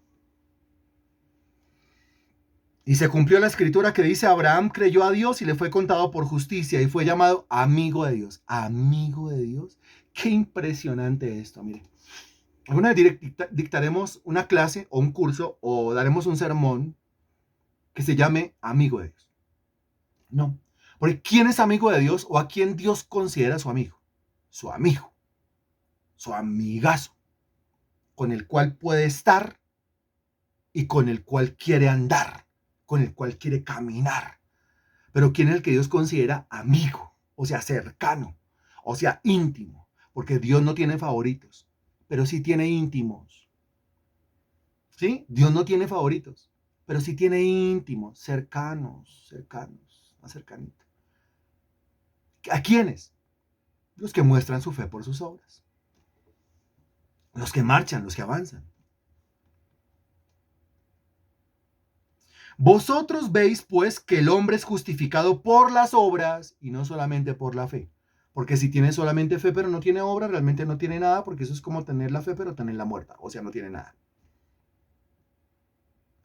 Y se cumplió la escritura que dice: Abraham creyó a Dios y le fue contado por justicia y fue llamado amigo de Dios. ¿Amigo de Dios? Qué impresionante esto, mire. Alguna vez dictaremos una clase o un curso o daremos un sermón que se llame amigo de Dios. No. Porque ¿quién es amigo de Dios o a quién Dios considera su amigo? Su amigo, su amigazo, con el cual puede estar y con el cual quiere andar, con el cual quiere caminar. Pero ¿quién es el que Dios considera amigo? O sea, cercano, o sea, íntimo. Porque Dios no tiene favoritos, pero sí tiene íntimos. ¿Sí? Dios no tiene favoritos, pero sí tiene íntimos, cercanos, más cercanitos. ¿A quiénes? Los que muestran su fe por sus obras. Los que marchan, los que avanzan. Vosotros veis, pues, que el hombre es justificado por las obras y no solamente por la fe. Porque si tiene solamente fe pero no tiene obra, realmente no tiene nada, porque eso es como tener la fe pero tener la muerta. O sea, no tiene nada.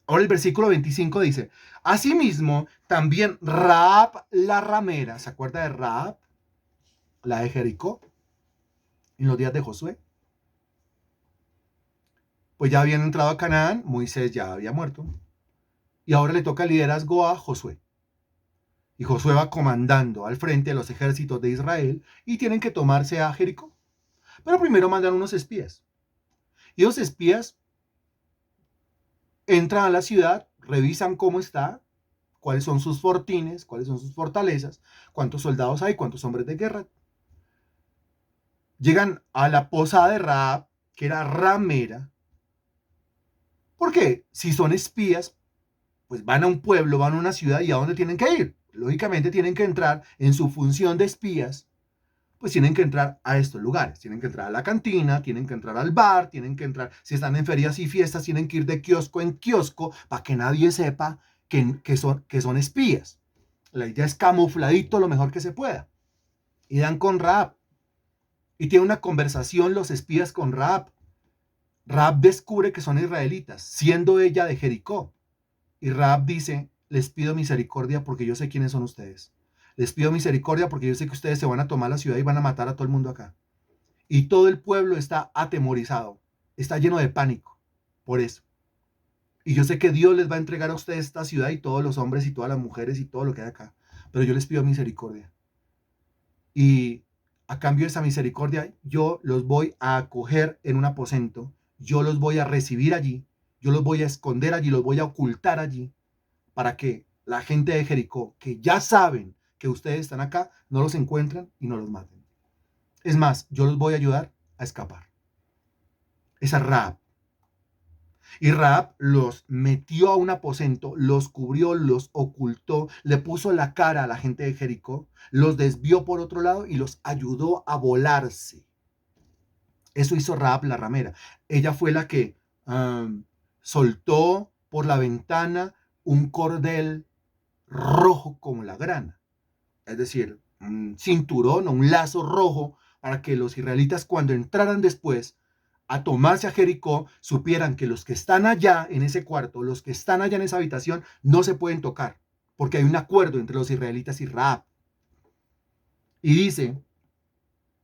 Ahora el versículo 25 dice: asimismo, también Rahab la ramera, ¿se acuerda de Rahab? La de Jericó, en los días de Josué. Pues ya habían entrado a Canaán, Moisés ya había muerto. Y ahora le toca el liderazgo a Josué. Y Josué va comandando al frente de los ejércitos de Israel y tienen que tomarse a Jericó. Pero primero mandan unos espías. Y los espías entran a la ciudad, revisan cómo está, cuáles son sus fortines, cuáles son sus fortalezas, cuántos soldados hay, cuántos hombres de guerra. Llegan a la posada de Rahab, que era ramera. ¿Por qué? Si son espías, pues van a un pueblo, van a una ciudad, ¿y a dónde tienen que ir? Lógicamente tienen que entrar en su función de espías, pues tienen que entrar a estos lugares, tienen que entrar a la cantina, tienen que entrar al bar, tienen que entrar, si están en ferias y fiestas, tienen que ir de kiosco en kiosco para que nadie sepa que son espías. La idea es camufladito lo mejor que se pueda. Y dan con Rahab. Y tienen una conversación los espías con Rahab. Rahab descubre que son israelitas, siendo ella de Jericó. Y Rahab dice: les pido misericordia porque yo sé quiénes son ustedes. Les pido misericordia porque yo sé que ustedes se van a tomar la ciudad y van a matar a todo el mundo acá. Y todo el pueblo está atemorizado, está lleno de pánico por eso. Y yo sé que Dios les va a entregar a ustedes esta ciudad y todos los hombres y todas las mujeres y todo lo que hay acá. Pero yo les pido misericordia. Y a cambio de esa misericordia, yo los voy a acoger en un aposento. Yo los voy a recibir allí. Yo los voy a esconder allí, los voy a ocultar allí para que la gente de Jericó, que ya saben que ustedes están acá, no los encuentren y no los maten. Es más, yo los voy a ayudar a escapar. Esa Rahab. Y Rahab los metió a un aposento, los cubrió, los ocultó, le puso la cara a la gente de Jericó, los desvió por otro lado y los ayudó a volarse. Eso hizo Rahab la ramera. Ella fue la que soltó por la ventana un cordel rojo como la grana. Es decir, un cinturón o un lazo rojo para que los israelitas cuando entraran después a tomarse a Jericó, supieran que los que están allá en ese cuarto, los que están allá en esa habitación, no se pueden tocar, porque hay un acuerdo entre los israelitas y Rahab. Y dice,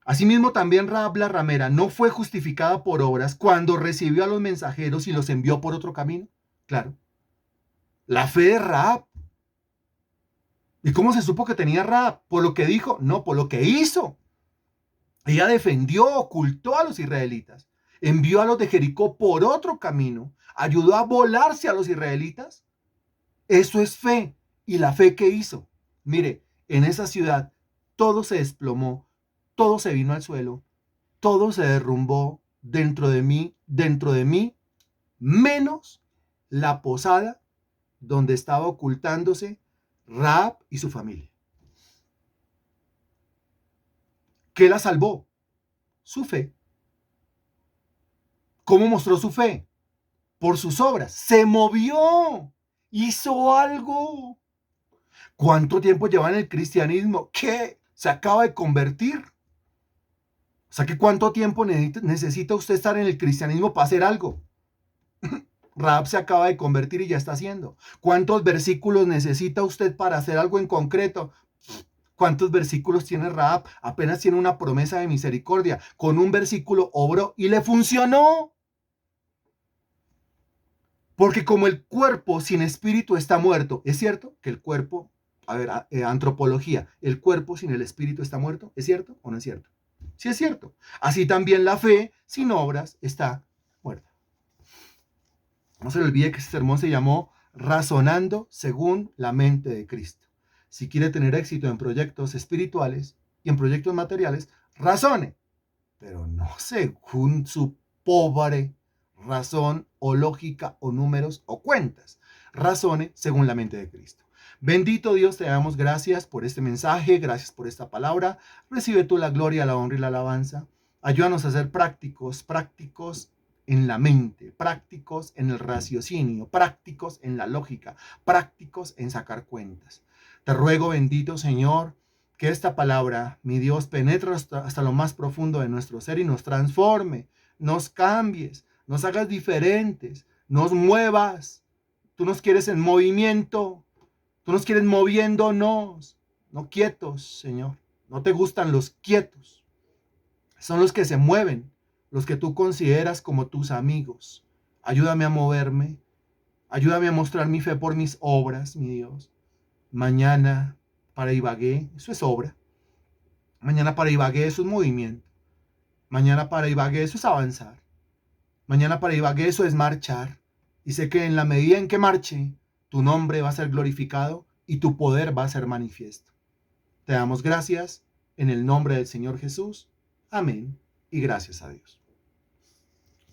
asimismo también Rahab la ramera no fue justificada por obras cuando recibió a los mensajeros y los envió por otro camino. Claro, la fe de Rahab. ¿Y cómo se supo que tenía Rahab? ¿Por lo que dijo? No, por lo que hizo. Ella defendió, ocultó a los israelitas, envió a los de Jericó por otro camino, ayudó a volarse a los israelitas. Eso es fe. ¿Y la fe que hizo? Mire, en esa ciudad todo se desplomó, todo se vino al suelo, todo se derrumbó dentro de mí, menos la posada donde estaba ocultándose Rahab y su familia. ¿Qué la salvó? Su fe. ¿Cómo mostró su fe? Por sus obras. Se movió, hizo algo. ¿Cuánto tiempo lleva en el cristianismo? ¿Qué? Se acaba de convertir. O sea, que ¿cuánto tiempo necesita usted estar en el cristianismo para hacer algo? Rahab se acaba de convertir y ya está haciendo. ¿Cuántos versículos necesita usted para hacer algo en concreto? ¿Cuántos versículos tiene Rahab? Apenas tiene una promesa de misericordia. Con un versículo obró y le funcionó. Porque como el cuerpo sin espíritu está muerto, ¿es cierto que el cuerpo, antropología, el cuerpo sin el espíritu está muerto? ¿Es cierto o no es cierto? Sí es cierto. Así también la fe sin obras está muerta. No se le olvide que este sermón se llamó Razonando según la mente de Cristo. Si quiere tener éxito en proyectos espirituales y en proyectos materiales, razone, pero no según su pobre razón o lógica o números o cuentas. Razone según la mente de Cristo. Bendito Dios, te damos gracias por este mensaje, gracias por esta palabra. Recibe tú la gloria, la honra y la alabanza. Ayúdanos a ser prácticos en la mente, prácticos en el raciocinio, prácticos en la lógica, prácticos en sacar cuentas. Te ruego, bendito Señor, que esta palabra, mi Dios, penetre hasta lo más profundo de nuestro ser y nos transforme, nos cambies, nos hagas diferentes, nos muevas. Tú nos quieres en movimiento, tú nos quieres moviéndonos, no quietos, Señor. No te gustan los quietos, son los que se mueven, los que tú consideras como tus amigos. Ayúdame a moverme, ayúdame a mostrar mi fe por mis obras, mi Dios. Mañana para Ibagué, eso es obra. Mañana para Ibagué, eso es movimiento. Mañana para Ibagué, eso es avanzar. Mañana para Ibagué, eso es marchar. Y sé que en la medida en que marche, tu nombre va a ser glorificado y tu poder va a ser manifiesto. Te damos gracias en el nombre del Señor Jesús. Amén. Y gracias a Dios.